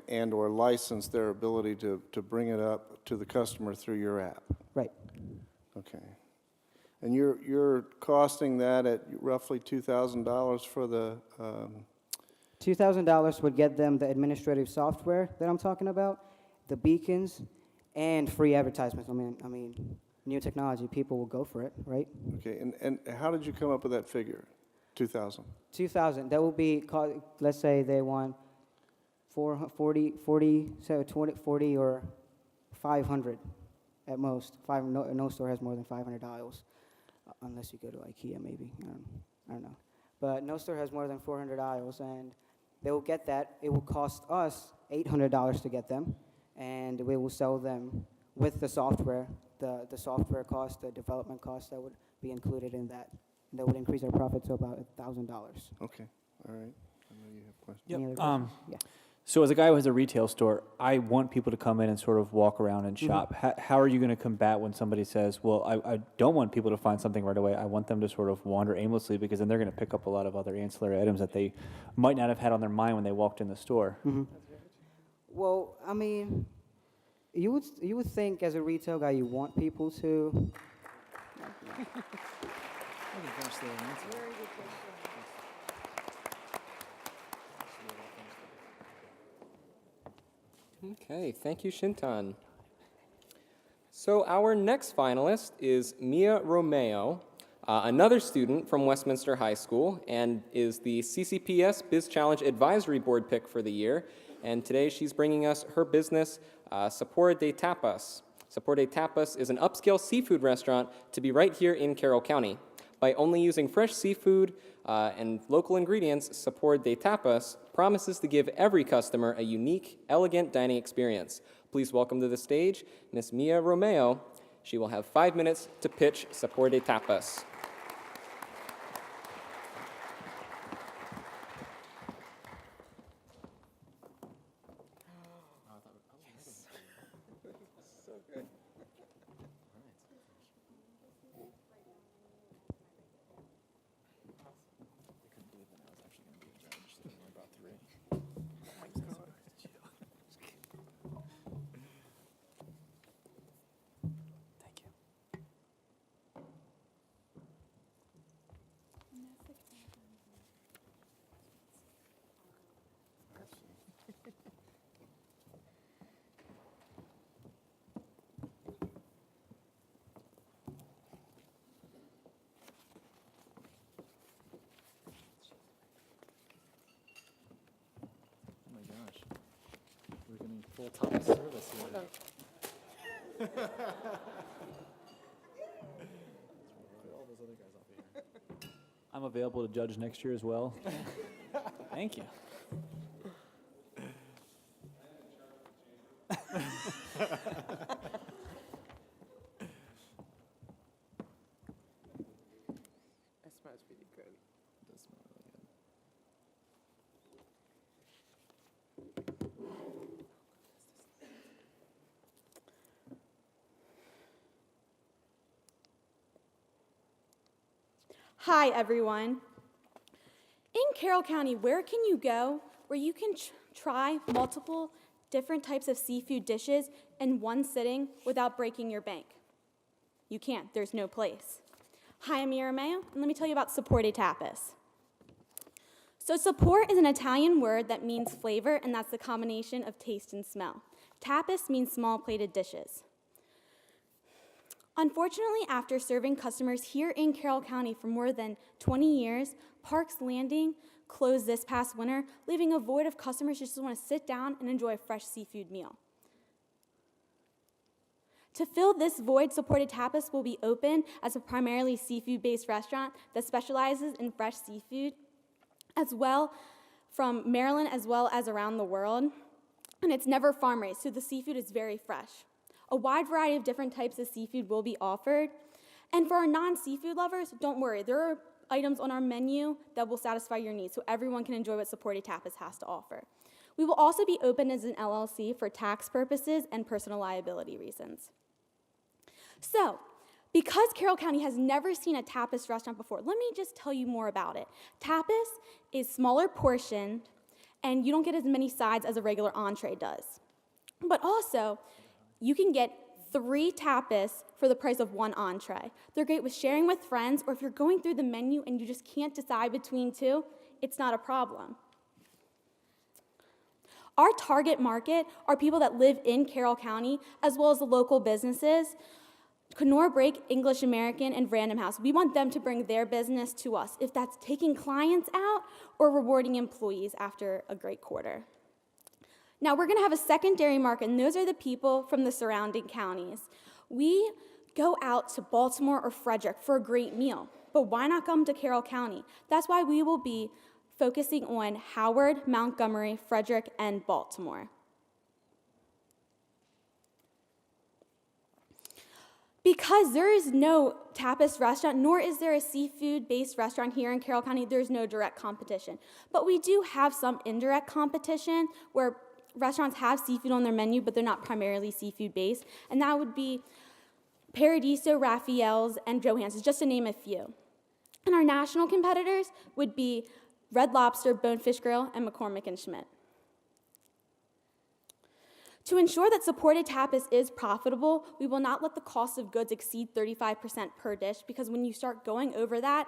and or license their ability to bring it up to the customer through your app. Right. Okay. And you're costing that at roughly $2,000 for the. $2,000 would get them the administrative software that I'm talking about, the beacons, and free advertisements. I mean, new technology, people will go for it, right? Okay, and how did you come up with that figure, 2,000? 2,000. That will be, let's say they want 40 or 500 at most. No store has more than 500 aisles, unless you go to IKEA maybe. I don't know. But no store has more than 400 aisles, and they will get that. It will cost us $800 to get them, and we will sell them with the software. The software cost, the development cost that would be included in that. That would increase our profit to about $1,000. Okay, all right. I know you have questions. Any other questions? Yeah. So as a guy who has a retail store, I want people to come in and sort of walk around and shop. How are you going to combat when somebody says, well, I don't want people to find something right away. I want them to sort of wander aimlessly, because then they're going to pick up a lot of other ancillary items that they might not have had on their mind when they walked in the store. Mm-hmm. Well, I mean, you would think as a retail guy you want people to. Okay, thank you, Shintan. So our next finalist is Mia Romeo, another student from Westminster High School, and is the CCPS Biz Challenge Advisory Board pick for the year. And today she's bringing us her business, Sapor de Tapas. Sapor de Tapas is an upscale seafood restaurant to be right here in Carroll County. By only using fresh seafood and local ingredients, Sapor de Tapas promises to give every customer a unique, elegant dining experience. Please welcome to the stage Miss Mia Romeo. She will have 5 minutes to pitch Sapor de Tapas. We're getting full-time service here. I'm available to judge next year as well. Thank you. That smells really good. It does smell really good. Hi, everyone. In Carroll County, where can you go where you can try multiple different types of seafood dishes in one sitting without breaking your bank? You can't. There's no place. Hi, I'm Mia Romeo, and let me tell you about Sapor de Tapas. So sapor is an Italian word that means flavor, and that's the combination of taste and smell. Tapas means small plated dishes. Unfortunately, after serving customers here in Carroll County for more than 20 years, Parks Landing closed this past winter, leaving a void of customers who just want to sit down and enjoy a fresh seafood meal. To fill this void, Sapor de Tapas will be open as a primarily seafood-based restaurant that specializes in fresh seafood, as well from Maryland as well as around the world. And it's never farm-raised, so the seafood is very fresh. A wide variety of different types of seafood will be offered. And for our non-seafood lovers, don't worry, there are items on our menu that will satisfy your needs, so everyone can enjoy what Sapor de Tapas has to offer. We will also be open as an LLC for tax purposes and personal liability reasons. So, because Carroll County has never seen a tapas restaurant before, let me just tell you more about it. Tapas is smaller portioned, and you don't get as many sides as a regular entree does. But also, you can get 3 tapas for the price of 1 entree. They're great with sharing with friends, or if you're going through the menu and you just can't decide between 2, it's not a problem. Our target market are people that live in Carroll County, as well as the local businesses, Kenora Break, English American, and Random House. We want them to bring their business to us, if that's taking clients out or rewarding employees after a great quarter. Now, we're going to have a secondary market, and those are the people from the surrounding counties. We go out to Baltimore or Frederick for a great meal, but why not come to Carroll County? That's why we will be focusing on Howard, Montgomery, Frederick, and Baltimore. Because there is no tapas restaurant, nor is there a seafood-based restaurant here in Carroll County, there's no direct competition. But we do have some indirect competition where restaurants have seafood on their menu, but they're not primarily seafood-based, and that would be Paradiso, Raphael's, and Johanns's, just to name a few. And our national competitors would be Red Lobster, Bonefish Grill, and McCormick & Schmidt. To ensure that Sapor de Tapas is profitable, we will not let the cost of goods exceed 35% per dish, because when you start going over that,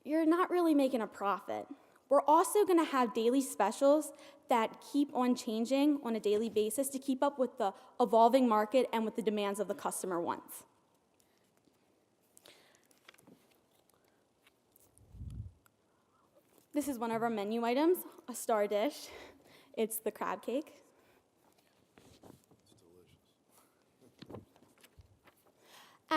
you're not really making a profit. We're also going to have daily specials that keep on changing on a daily basis to keep up with the evolving market and with the demands of the customer wants. This is one of our menu items, a star dish. It's the crab cake.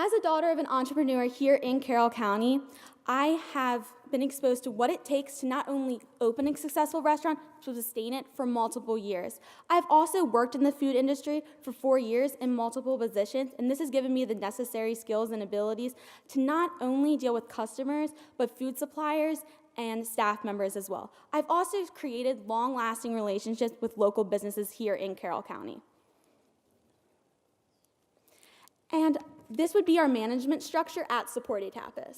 As a daughter of an entrepreneur here in Carroll County, I have been exposed to what it takes to not only open a successful restaurant, but to sustain it for multiple years. I've also worked in the food industry for 4 years in multiple positions, and this has given me the necessary skills and abilities to not only deal with customers, but food suppliers and staff members as well. I've also created long-lasting relationships with local businesses here in Carroll County. And this would be our management structure at Supported Tapas.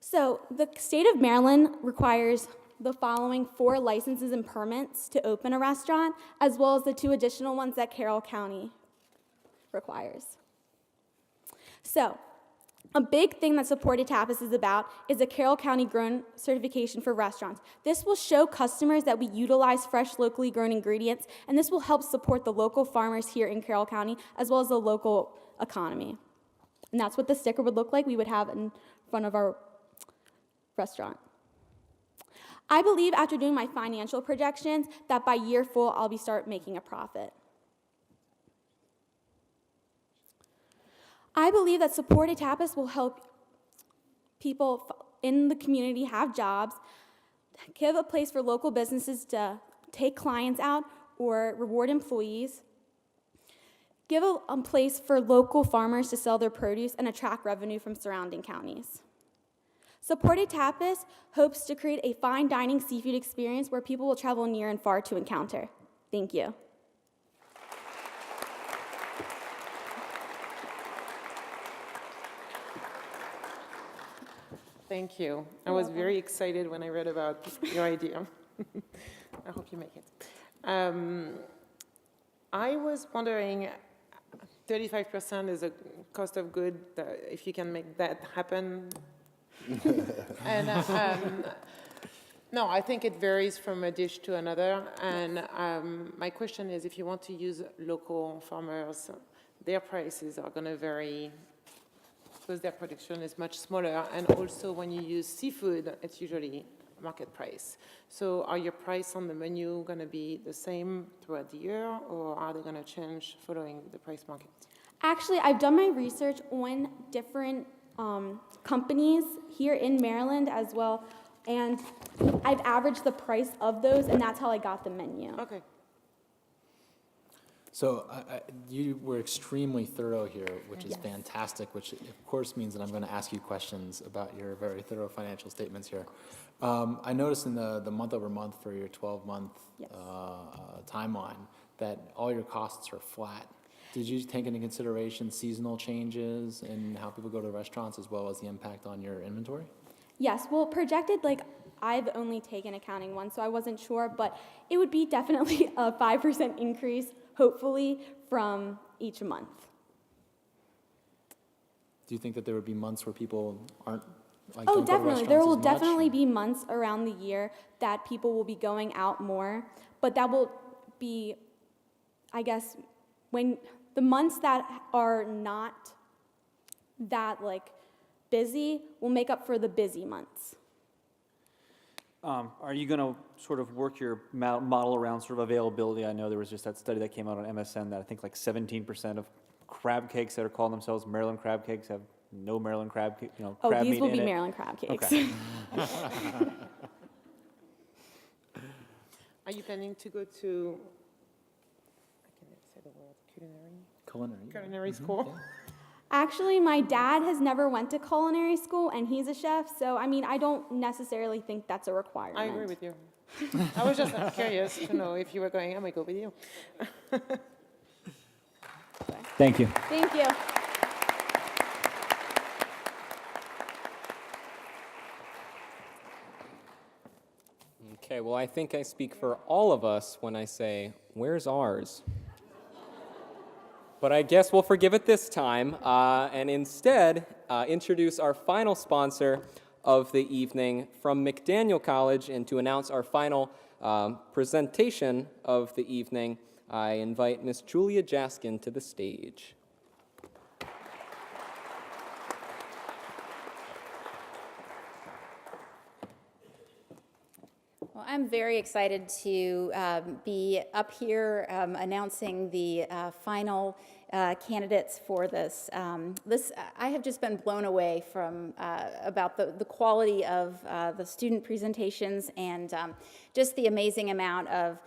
So the state of Maryland requires the following 4 licenses and permits to open a restaurant, as well as the 2 additional ones that Carroll County requires. So a big thing that Supported Tapas is about is a Carroll County grown certification for restaurants. This will show customers that we utilize fresh, locally grown ingredients, and this will help support the local farmers here in Carroll County, as well as the local economy. And that's what the sticker would look like we would have in front of our restaurant. I believe after doing my financial projections that by year 4, I'll start making a profit. I believe that Supported Tapas will help people in the community have jobs, give a place for local businesses to take clients out or reward employees, give a place for local farmers to sell their produce and attract revenue from surrounding counties. Supported Tapas hopes to create a fine dining seafood experience where people will travel near and far to encounter. Thank you. Thank you. I was very excited when I read about your idea. I hope you make it. I was wondering, 35% is a cost of good, if you can make that happen. And no, I think it varies from a dish to another. And my question is, if you want to use local farmers, their prices are going to vary because their production is much smaller. And also when you use seafood, it's usually market price. So are your price on the menu going to be the same throughout the year, or are they going to change following the price market? Actually, I've done my research on different companies here in Maryland as well, and I've averaged the price of those, and that's how I got the menu. Okay. So you were extremely thorough here, which is fantastic, which of course means that I'm going to ask you questions about your very thorough financial statements here. I noticed in the month-over-month for your 12-month timeline that all your costs are flat. Did you take into consideration seasonal changes in how people go to restaurants as well as the impact on your inventory? Yes, well, projected, I've only taken accounting once, so I wasn't sure, but it would be definitely a 5% increase, hopefully, from each month. Do you think that there would be months where people aren't don't Oh, go to definitely. There restaurants will as much? definitely be months around the year that people will be going out more, but that will be, I guess, when the months that are not that busy will make up for the busy months. Are you going to sort of work your model around sort of availability? I know there was just that study that came out on MSN that I think 17% of crab cakes that are calling themselves Maryland crab cakes have no Maryland crab cake, crab meat in it. Oh, these will be Maryland crab cakes. Okay. Are you planning to go to, I can't say the word, culinary school? Yeah. Actually, my dad has never went to culinary school, and he's a chef, so, I don't necessarily think that's a requirement. I agree with you. I was just curious to know if you were going, I might go with you. Thank you. Thank you. Okay, well, I think I speak for all of us when I say, where's ours? But I guess we'll forgive it this time, and instead introduce our final sponsor of the evening from McDaniel College. And to announce our final presentation of the evening, I invite Miss Julia Jaskin to the stage. Well, Well, I'm very excited to be up here announcing the final candidates for this. I have just been blown away from about the quality of the student presentations and just the amazing amount of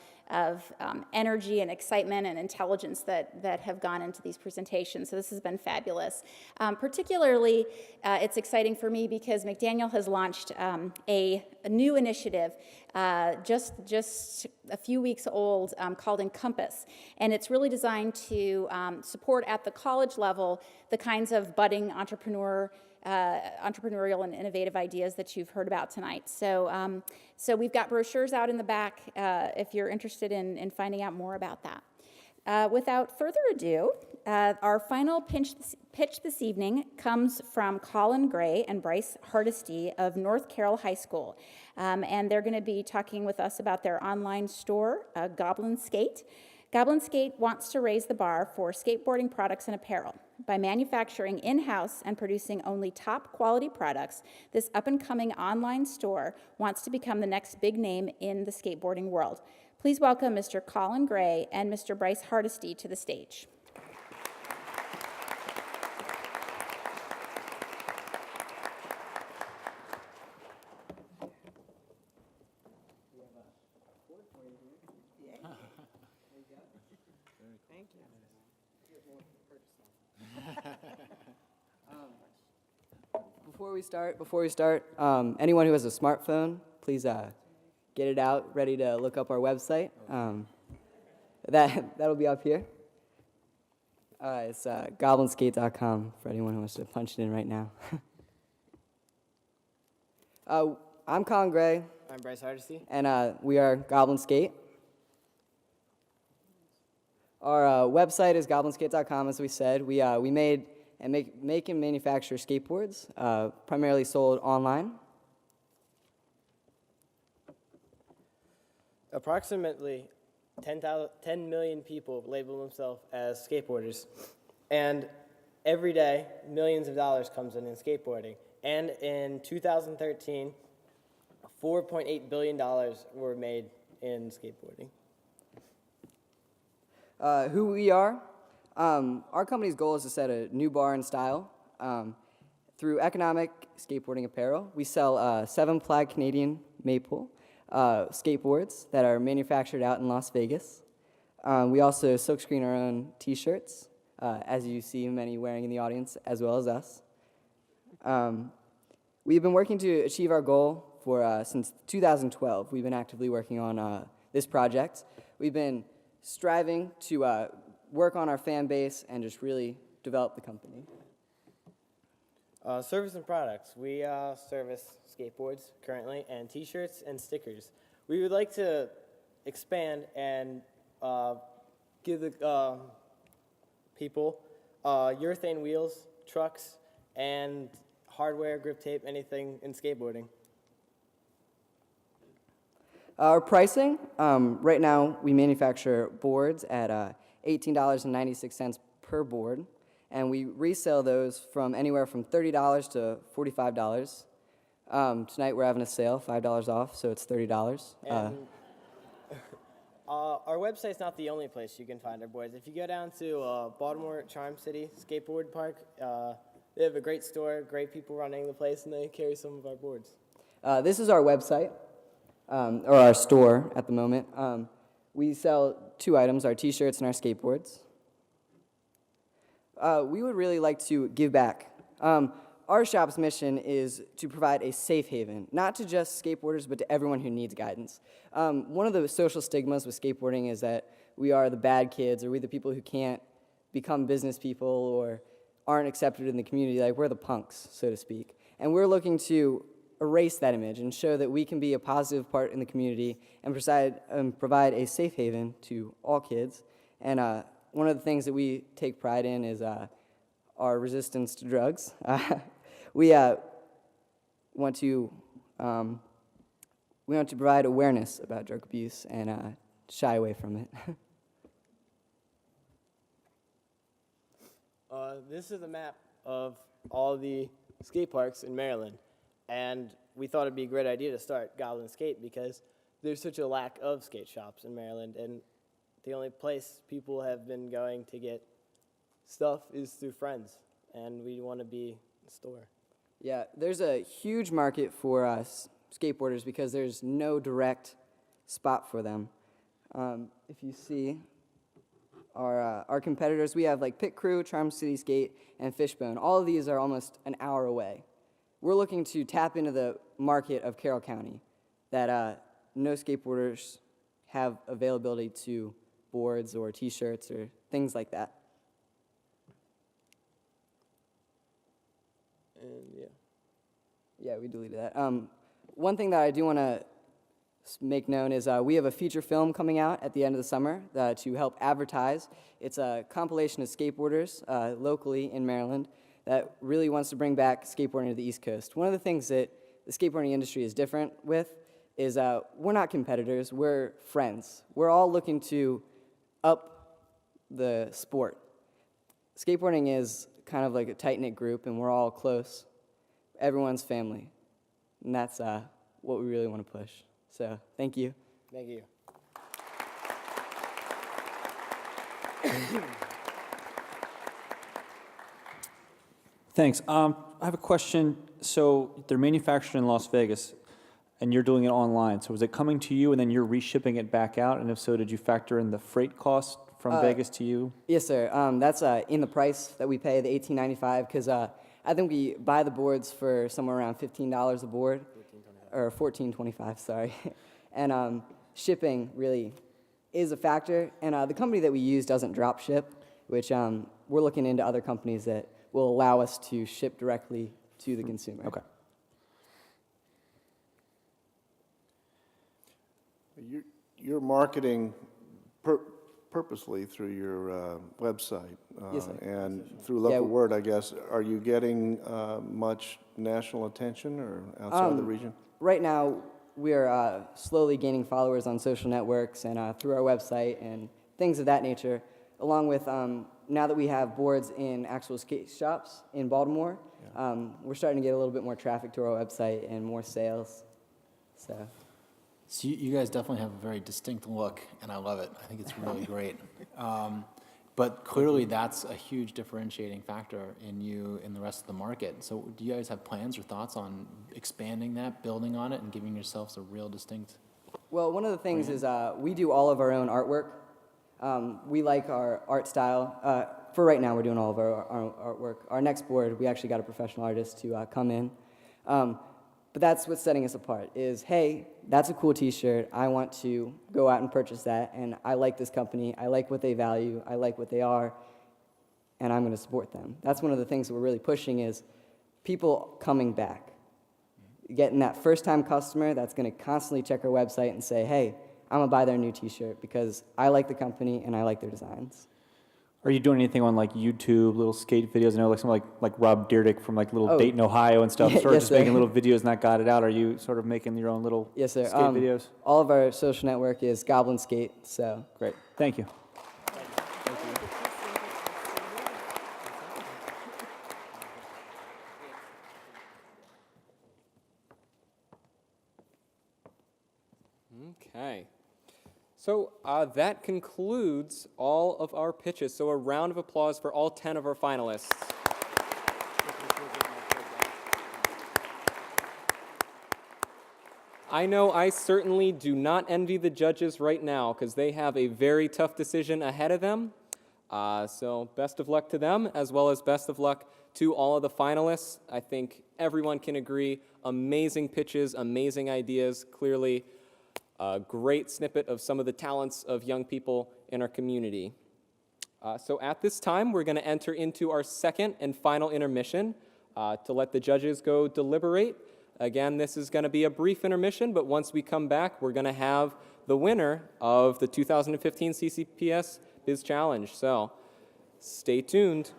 energy and excitement and intelligence that have gone into these presentations. So this has been fabulous. Particularly, it's exciting for me because McDaniel has launched a new initiative just a few weeks old called Encompass. And it's really designed to support at the college level the kinds of budding entrepreneurial and innovative ideas that you've heard about tonight. So, so we've got brochures out in the back if you're interested in finding out more about that. Without further ado, our final pitch this evening comes from Colin Gray and Bryce Hardesty of North Carroll High School. And they're going to be talking with us about their online store, Goblin Skate. Goblin Skate wants to raise the bar for skateboarding products and apparel. By manufacturing in-house and producing only top quality products, this up-and-coming online store wants to become the next big name in the skateboarding world. Please welcome Mr. Colin Gray and Mr. Bryce Hardesty to the stage. Before we start, anyone who has a smartphone, please get it out, ready to look up our website. That'll be up here. It's goblinskate.com for anyone who wants to punch it in right now. I'm Colin Gray. I'm Bryce Hardesty. And we are Goblin Skate. Our website is goblinskate.com, as we said. We made and make and manufacture skateboards, primarily sold online. Approximately 10 million people label themselves as skateboarders. And every day, millions of dollars comes in skateboarding. And in 2013, $4.8 billion were made in skateboarding. Who we are? Our company's goal is to set a new bar in style. Through economic skateboarding apparel, we sell 7 Plaid Canadian maple skateboards that are manufactured out in Las Vegas. We also silkscreen our own t-shirts, as you see many wearing in the audience, as well as us. We've been working to achieve our goal since 2012. We've been actively working on this project. We've been striving to work on our fan base and just really develop the company. Service and products. We service skateboards currently and t-shirts and stickers. We would like to expand and give the people urethane wheels, trucks, and hardware, grip tape, anything in skateboarding. Our pricing, right now we manufacture boards at $18.96 per board, and we resell those from anywhere from $30 to $45. Tonight we're having a sale, $5 off, so it's $30. And our website's not the only place you can find our boards. If you go down to Baltimore Charm City Skateboard Park, they have a great store, great people running the place, and they carry some of our boards. This is our website, or our store at the moment. We sell 2 items, our t-shirts and our skateboards. We would really like to give back. Our shop's mission is to provide a safe haven, not to just skateboarders, but to everyone who needs guidance. One of the social stigmas with skateboarding is that we are the bad kids, or we the people who can't become business people or aren't accepted in the community, like we're the punks, so to speak. And we're looking to erase that image and show that we can be a positive part in the community and provide a safe haven to all kids. And one of the things that we take pride in is our resistance to drugs. We want to provide awareness about drug abuse and shy away from it. This is a map of all the skate parks in Maryland, and we thought it'd be a great idea to start Goblin Skate because there's such a lack of skate shops in Maryland, and the only place people have been going to get stuff is through friends, and we want to be a store. Yeah, there's a huge market for skateboarders because there's no direct spot for them. If you see our competitors, we have like Pit Crew, Charm City Skate, and Fishbone. All of these are almost an hour away. We're looking to tap into the market of Carroll County that no skateboarders have availability to boards or t-shirts or things like that. And yeah. Yeah, we deleted that. One thing that I do want to make known is we have a feature film coming out at the end of the summer to help advertise. It's a compilation of skateboarders locally in Maryland that really wants to bring back skateboarding to the East Coast. One of the things that the skateboarding industry is different with is we're not competitors, we're friends. We're all looking to up the sport. Skateboarding is kind of like a tight-knit group, and we're all close. Everyone's family, and that's what we really want to push. So, thank you. Thank you. Thanks. I have a question. So they're manufactured in Las Vegas, and you're doing it online. So is it coming to you, and then you're reshipping it back out? And if so, did you factor in the freight cost from Vegas to you? Yes, sir. That's in the price that we pay, the $18.95, because I think we buy the boards for somewhere around $15 a board, or $14.25, sorry. And shipping really is a factor. And the company that we use doesn't drop ship, which we're looking into other companies that will allow us to ship directly to the consumer. Okay. You're marketing purposely through your website Yes, sir. and through local word, I guess. Are you getting much national attention or outside the region? Right now, we are slowly gaining followers on social networks and through our website and things of that nature, along with now that we have boards in actual skate shops in Baltimore, we're starting to get a little bit more traffic to our website and more sales. So you guys definitely have a very distinct look, and I love it. I think it's really great. But clearly that's a huge differentiating factor in you and the rest of the market. So do you guys have plans or thoughts on expanding that, building on it, and giving yourselves a real distinct? Well, one of the things is we do all of our own artwork. We like our art style. For right now, we're doing all of our artwork. Our next board, we actually got a professional artist to come in. But that's what's setting us apart is, hey, that's a cool t-shirt. I want to go out and purchase that, and I like this company. I like what they value. I like what they are, and I'm going to support them. That's one of the things that we're really pushing is people coming back, getting that first-time customer that's going to constantly check our website and say, hey, I'm going to buy their new t-shirt because I like the company and I like their designs. Are you doing anything on like YouTube, little skate videos? I know like someone like Rob Dyrdek from like little Dayton, Ohio and stuff, sort of just making little videos and that got it out. Are you sort of making your own little skate videos? All of our social network is Goblin Skate, so. Great, thank you. Okay. So that concludes all of our pitches. So a round of applause for all 10 of our finalists. I know I certainly do not envy the judges right now because they have a very tough decision ahead of them. So best of luck to them, as well as best of luck to all of the finalists. I think everyone can agree, amazing pitches, amazing ideas, clearly a great snippet of some of the talents of young people in our community. So at this time, we're going to enter into our second and final intermission to let the judges go deliberate. Again, this is going to be a brief intermission, but once we come back, we're going to have the winner of the 2015 CCPS Biz Challenge. So stay tuned.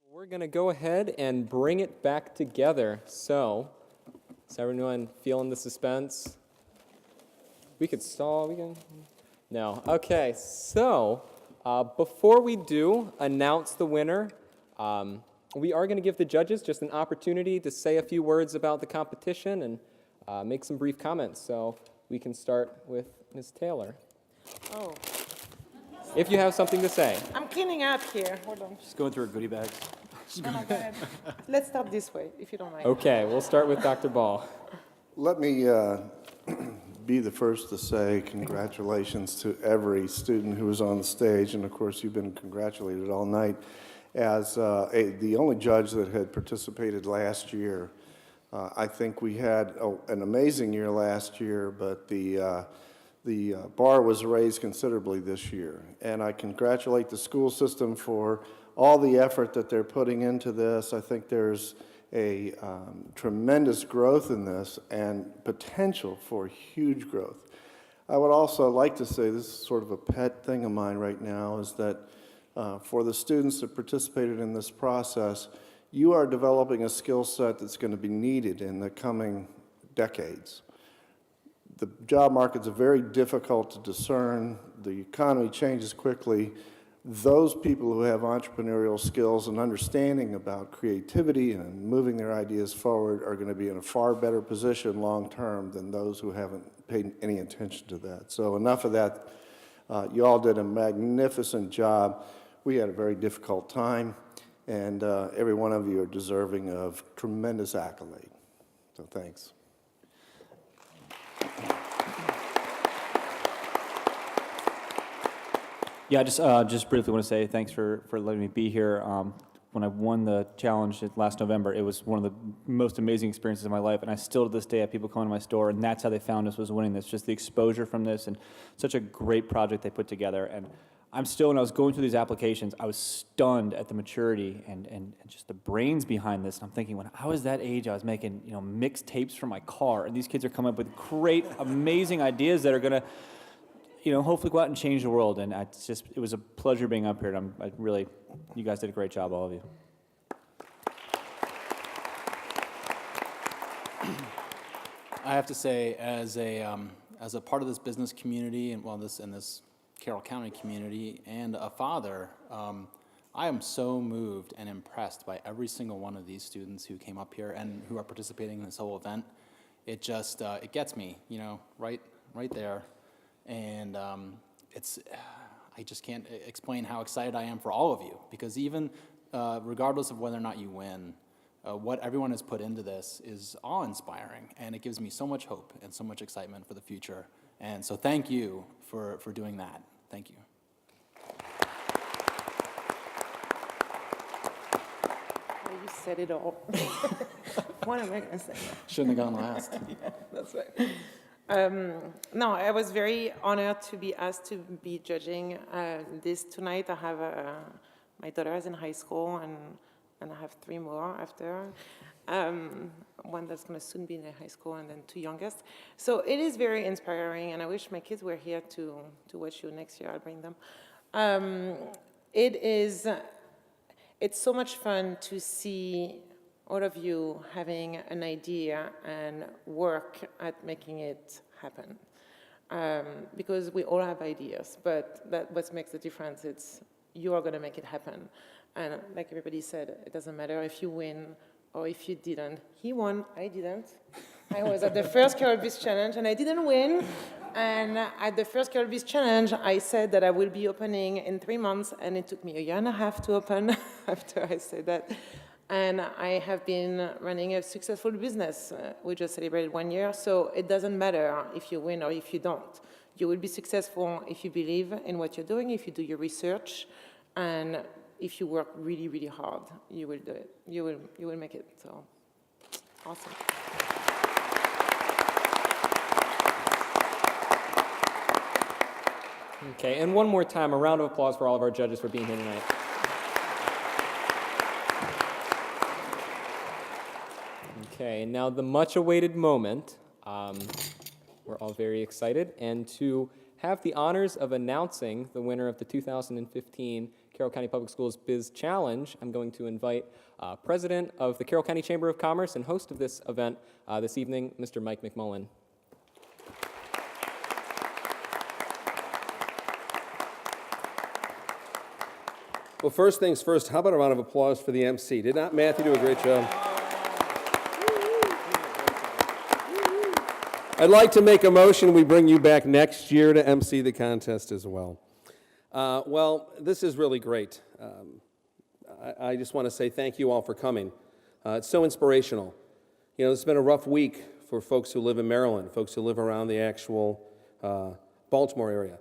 We're going to go ahead and bring it back together. So, is everyone feeling the suspense? We could stall, we can, no. Okay, so before we do announce the winner, we are going to give the judges just an opportunity to say a few words about the competition and make some brief comments. So we can start with Ms. Taylor. Oh, If you have something to say. I'm cleaning up here. Hold on. Just going through her goodie bags. No, no, go ahead. Let's start this way, if you don't mind. Okay, we'll start with Dr. Ball. Let me be the first to say congratulations to every student who was on the stage, and of course you've been congratulated all night. As the only judge that had participated last year, I think we had an amazing year last year, but the bar was raised considerably this year. And I congratulate the school system for all the effort that they're putting into this. I think there's a tremendous growth in this and potential for huge growth. I would also like to say, this is sort of a pet thing of mine right now, is that for the students that participated in this process, you are developing a skill set that's going to be needed in the coming decades. The job markets are very difficult to discern. The economy changes quickly. Those people who have entrepreneurial skills and understanding about creativity and moving their ideas forward are going to be in a far better position long term than those who haven't paid any attention to that. So enough of that. You all did a magnificent job. We had a very difficult time, and every one of you are deserving of tremendous accolade. So thanks. Yeah, just briefly want to say thanks for letting me be here. When I won the challenge last November, it was one of the most amazing experiences of my life, and I still to this day have people coming to my store, and that's how they found us, was winning this. Just the exposure from this, and such a great project they put together. And I'm still, when I was going through these applications, I was stunned at the maturity and just the brains behind this. And I'm thinking, when I was that age, I was making mixed tapes for my car, and these kids are coming up with great, amazing ideas that are going to hopefully go out and change the world. And it was a pleasure being up here. And you guys did a great job, all of you. I have to say, as a part of this business community and this Carroll County community and a father, I am so moved and impressed by every single one of these students who came up here and who are participating in this whole event. It just it gets me, right there. And I just can't explain how excited I am for all of you, because even regardless of whether or not you win, what everyone has put into this is awe-inspiring, and it gives me so much hope and so much excitement for the future. And so thank you for doing that. Thank you. You said it all. What am I going to say? Shouldn't have gone last. Yeah, that's right. No, I was very honored to be asked to be judging this tonight. I have my daughter is in high school, and I have 3 more after. One that's going to soon be in high school, and then 2 youngest. So it is very inspiring, and I wish my kids were here to watch you next year. I'll bring them. It's so much fun to see all of you having an idea and work at making it happen. Because we all have ideas, but that's what makes the difference. It's you are going to make it happen. And like everybody said, it doesn't matter if you win or if you didn't. He won, I didn't. I was at the first Carroll Biz Challenge, and I didn't win. And at the first Carroll Biz Challenge, I said that I will be opening in 3 months, and it took me 1.5 years to open after I said that. And I have been running a successful business. We just celebrated 1 year, so it doesn't matter if you win or if you don't. You will be successful if you believe in what you're doing, if you do your research, and if you work really, really hard, you will do it. You will make it. So, awesome. Okay, and one more time, a round of applause for all of our judges for being here tonight. Okay, now the much-awaited moment. We're all very excited, and to have the honors of announcing the winner of the 2015 Carroll County Public Schools Biz Challenge, I'm going to invite President of the Carroll County Chamber of Commerce and host of this event this evening, Mr. Mike McMullen. Well, first things first, how about a round of applause for the MC? Did not Matthew do a great job? I'd like to make a motion we bring you back next year to MC the contest as well. Well, this is really great. I just want to say thank you all for coming. It's so inspirational. You know, it's been a rough week for folks who live in Maryland, folks who live around the actual Baltimore area.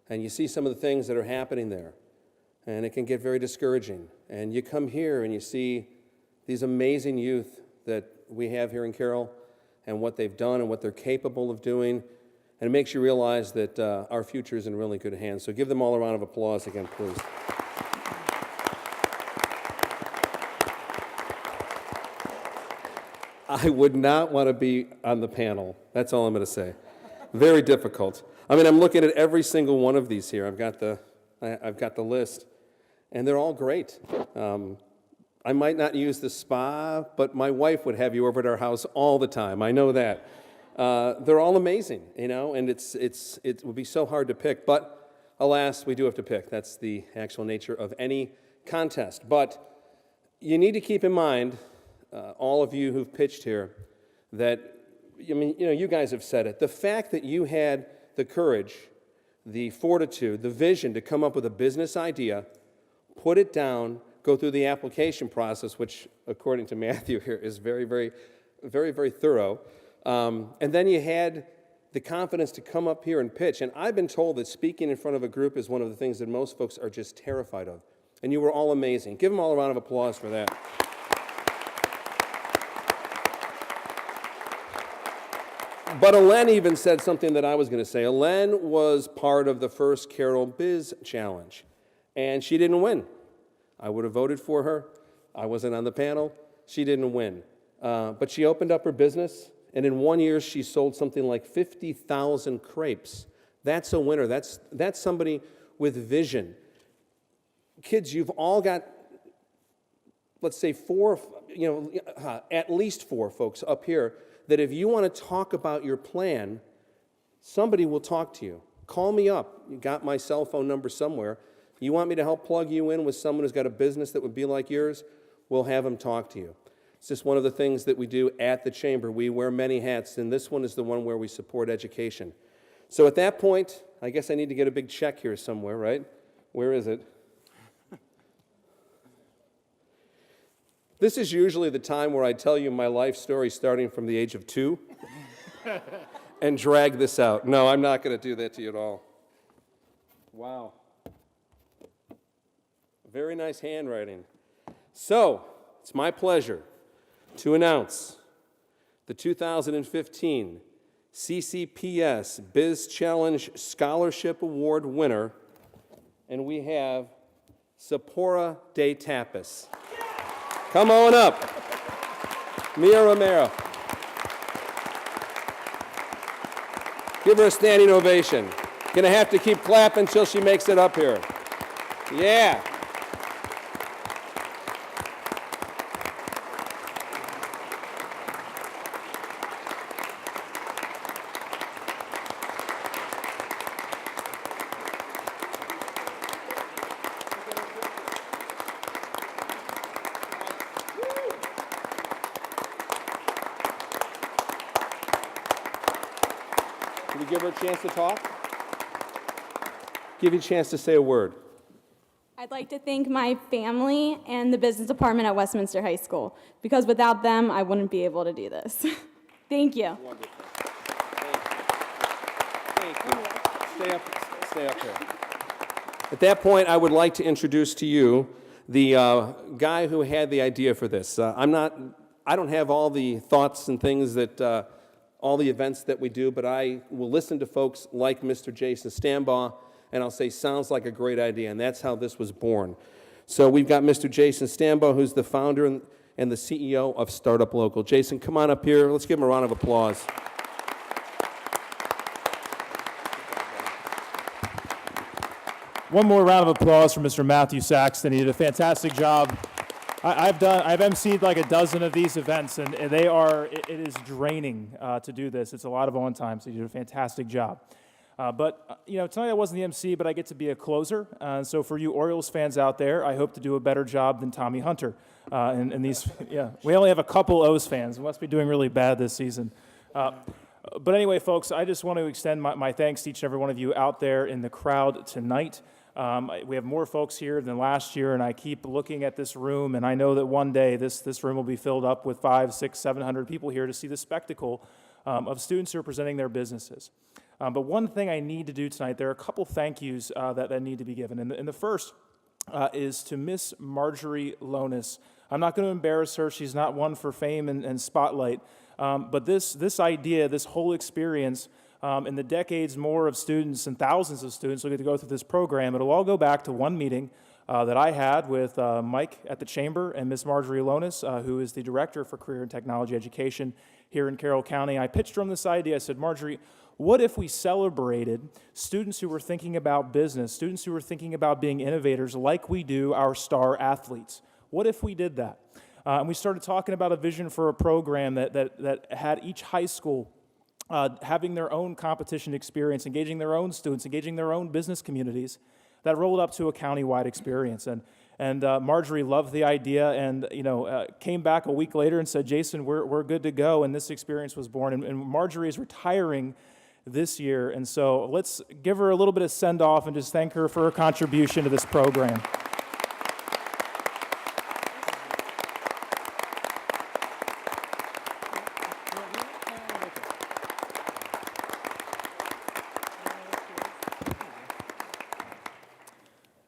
And you see some of the things that are happening there, and it can get very discouraging. And you come here and you see these amazing youth that we have here in Carroll and what they've done and what they're capable of doing, and it makes you realize that our future is in really good hands. So give them all a round of applause again, please. I would not want to be on the panel. That's all I'm going to say. Very difficult. I mean, I'm looking at every single one of these here. I've got the list, and they're all great. I might not use the spa, but my wife would have you over at our house all the time. I know that. They're all amazing, you know, and it would be so hard to pick. But alas, we do have to pick. That's the actual nature of any contest. But you need to keep in mind, all of you who've pitched here, that, I mean, you know, you guys have said it. The fact that you had the courage, the fortitude, the vision to come up with a business idea, put it down, go through the application process, which, according to Matthew here, is very, very, very, very thorough. And then you had the confidence to come up here and pitch. And I've been told that speaking in front of a group is one of the things that most folks are just terrified of. And you were all amazing. Give them all a round of applause for that. But Elen even said something that I was going to say. Elen was part of the first Carroll Biz Challenge, and she didn't win. I would have voted for her. I wasn't on the panel. She didn't win. But she opened up her business, and in 1 year, she sold something like 50,000 crepes. That's a winner. That's somebody with vision. Kids, you've all got, let's say, at least four folks up here that if you want to talk about your plan, somebody will talk to you. Call me up. You got my cell phone number somewhere. You want me to help plug you in with someone who's got a business that would be like yours? We'll have them talk to you. It's just one of the things that we do at the Chamber. We wear many hats, and this one is the one where we support education. So at that point, I guess I need to get a big check here somewhere, right? Where is it? This is usually the time where I tell you my life story starting from the age of 2 and drag this out. No, I'm not going to do that to you at all. Wow. Very nice handwriting. So, it's my pleasure to announce the 2015 CCPS Biz Challenge Scholarship Award winner, and we have Sephora De Tapas. Come on up. Mia Romero. Give her a standing ovation. Gonna have to keep clapping until she makes it up here. Yeah. Can we give her a chance to talk? Give you a chance to say a word. I'd like to thank my family and the business department at Westminster High School, because without them, I wouldn't be able to do this. Thank you. Wonderful. Thank you. Stay up here. At that point, I would like to introduce to you the guy who had the idea for this. I don't have all the thoughts and things that all the events that we do, but I will listen to folks like Mr. Jason Stambaugh, and I'll say, sounds like a great idea, and that's how this was born. So we've got Mr. Jason Stambaugh, who's the founder and the CEO of Startup Local. Jason, come on up here. Let's give him a round of applause. One more round of applause for Mr. Matthew Saxton. He did a fantastic job. I've emceed like a dozen of these events, and it is draining to do this. It's a lot of on time, so you did a fantastic job. Tonight I wasn't the MC, but I get to be a closer. So for you Orioles fans out there, I hope to do a better job than Tommy Hunter. And these, we only have a couple O's fans. We must be doing really bad this season. But anyway, folks, I just want to extend my thanks to each and every one of you out there in the crowd tonight. We have more folks here than last year, and I keep looking at this room, and I know that one day this room will be filled up with 500, 600, 700 people here to see the spectacle of students who are presenting their businesses. But one thing I need to do tonight, there are a couple thank yous that need to be given. And the first is to Miss Marjorie Lonis. I'm not going to embarrass her. She's not one for fame and spotlight. But this idea, this whole experience, in the decades more of students and thousands of students who get to go through this program, it'll all go back to one meeting that I had with Mike at the Chamber and Miss Marjorie Lonis, who is the Director for Career and Technology Education here in Carroll County. I pitched her this idea. I said, Marjorie, what if we celebrated students who were thinking about business, students who were thinking about being innovators like we do our star athletes? What if we did that? And we started talking about a vision for a program that had each high school having their own competition experience, engaging their own students, engaging their own business communities, that rolled up to a county-wide experience. And Marjorie loved the idea and came back a week later and said, Jason, we're good to go, and this experience was born. And Marjorie is retiring this year, and so let's give her a little bit of send-off and just thank her for her contribution to this program.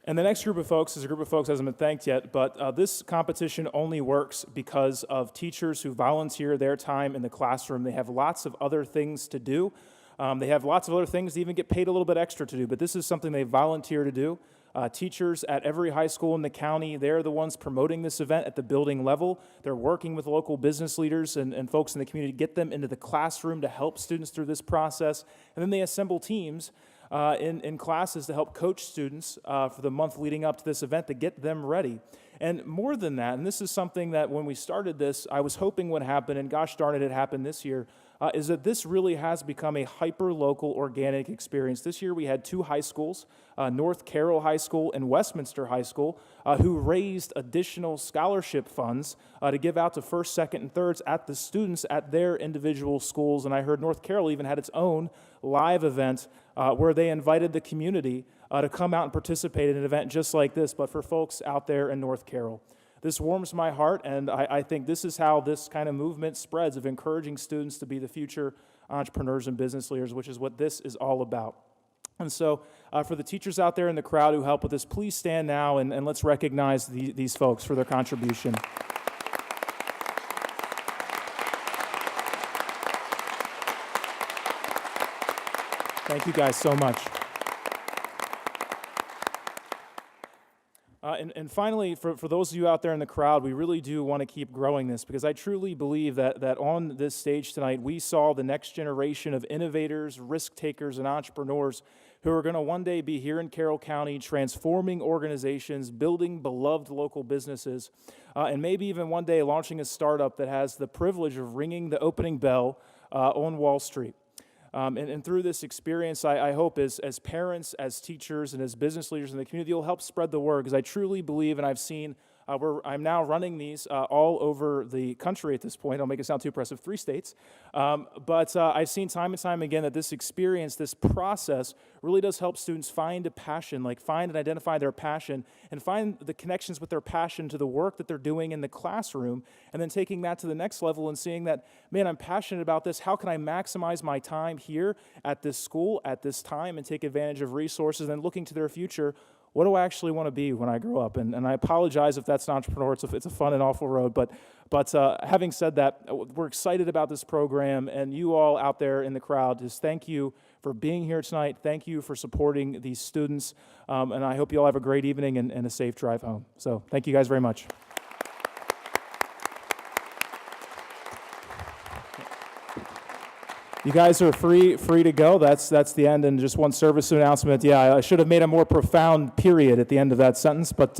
And the next group of folks is a group of folks that hasn't been thanked yet, but this competition only works because of teachers who volunteer their time in the classroom. They have lots of other things to do. They have lots of other things to even get paid a little bit extra to do, but this is something they volunteer to do. Teachers at every high school in the county, they're the ones promoting this event at the building level. They're working with local business leaders and folks in the community to get them into the classroom to help students through this process. And then they assemble teams in classes to help coach students for the month leading up to this event to get them ready. And more than that, and this is something that when we started this, I was hoping would happen, and gosh darn it, it happened this year, is that this really has become a hyper-local organic experience. This year we had two high schools, North Carroll High School and Westminster High School, who raised additional scholarship funds to give out to first, second, and thirds at the students at their individual schools. And I heard North Carroll even had its own live event where they invited the community to come out and participate in an event just like this, but for folks out there in North Carroll. This warms my heart, and I think this is how this kind of movement spreads, of encouraging students to be the future entrepreneurs and business leaders, which is what this is all about. And so for the teachers out there in the crowd who help with this, please stand now and let's recognize these folks for their contribution. Thank you guys so much. And finally, for those of you out there in the crowd, we really do want to keep growing this, because I truly believe that on this stage tonight, we saw the next generation of innovators, risk takers, and entrepreneurs who are going to one day be here in Carroll County transforming organizations, building beloved local businesses, and maybe even one day launching a startup that has the privilege of ringing the opening bell on Wall Street. And through this experience, I hope as parents, as teachers, and as business leaders in the community, you'll help spread the word, because I truly believe, and I've seen, I'm now running these all over the country at this point. I'll make it sound too impressive, 3 states. But I've seen time and time again that this experience, this process, really does help students find a passion, like find and identify their passion, and find the connections with their passion to the work that they're doing in the classroom, and then taking that to the next level and seeing that, man, I'm passionate about this. How can I maximize my time here at this school at this time and take advantage of resources, and looking to their future? What do I actually want to be when I grow up? And I apologize if that's an entrepreneur. It's a fun and awful road. But having said that, we're excited about this program. And you all out there in the crowd, just thank you for being here tonight. Thank you for supporting these students. And I hope you all have a great evening and a safe drive home. So thank you guys very much. You guys are free to go. That's the end. And just one service announcement. Yeah, I should have made a more profound period at the end of that sentence. But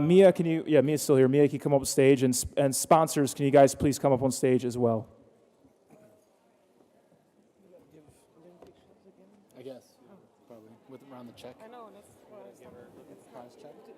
Mia, can you? Yeah, Mia's still here. Mia, can you come up on stage? And sponsors, can you guys please come up on stage as well? I guess. with around the check. I know, that's what I was talking. Prize check. Do we,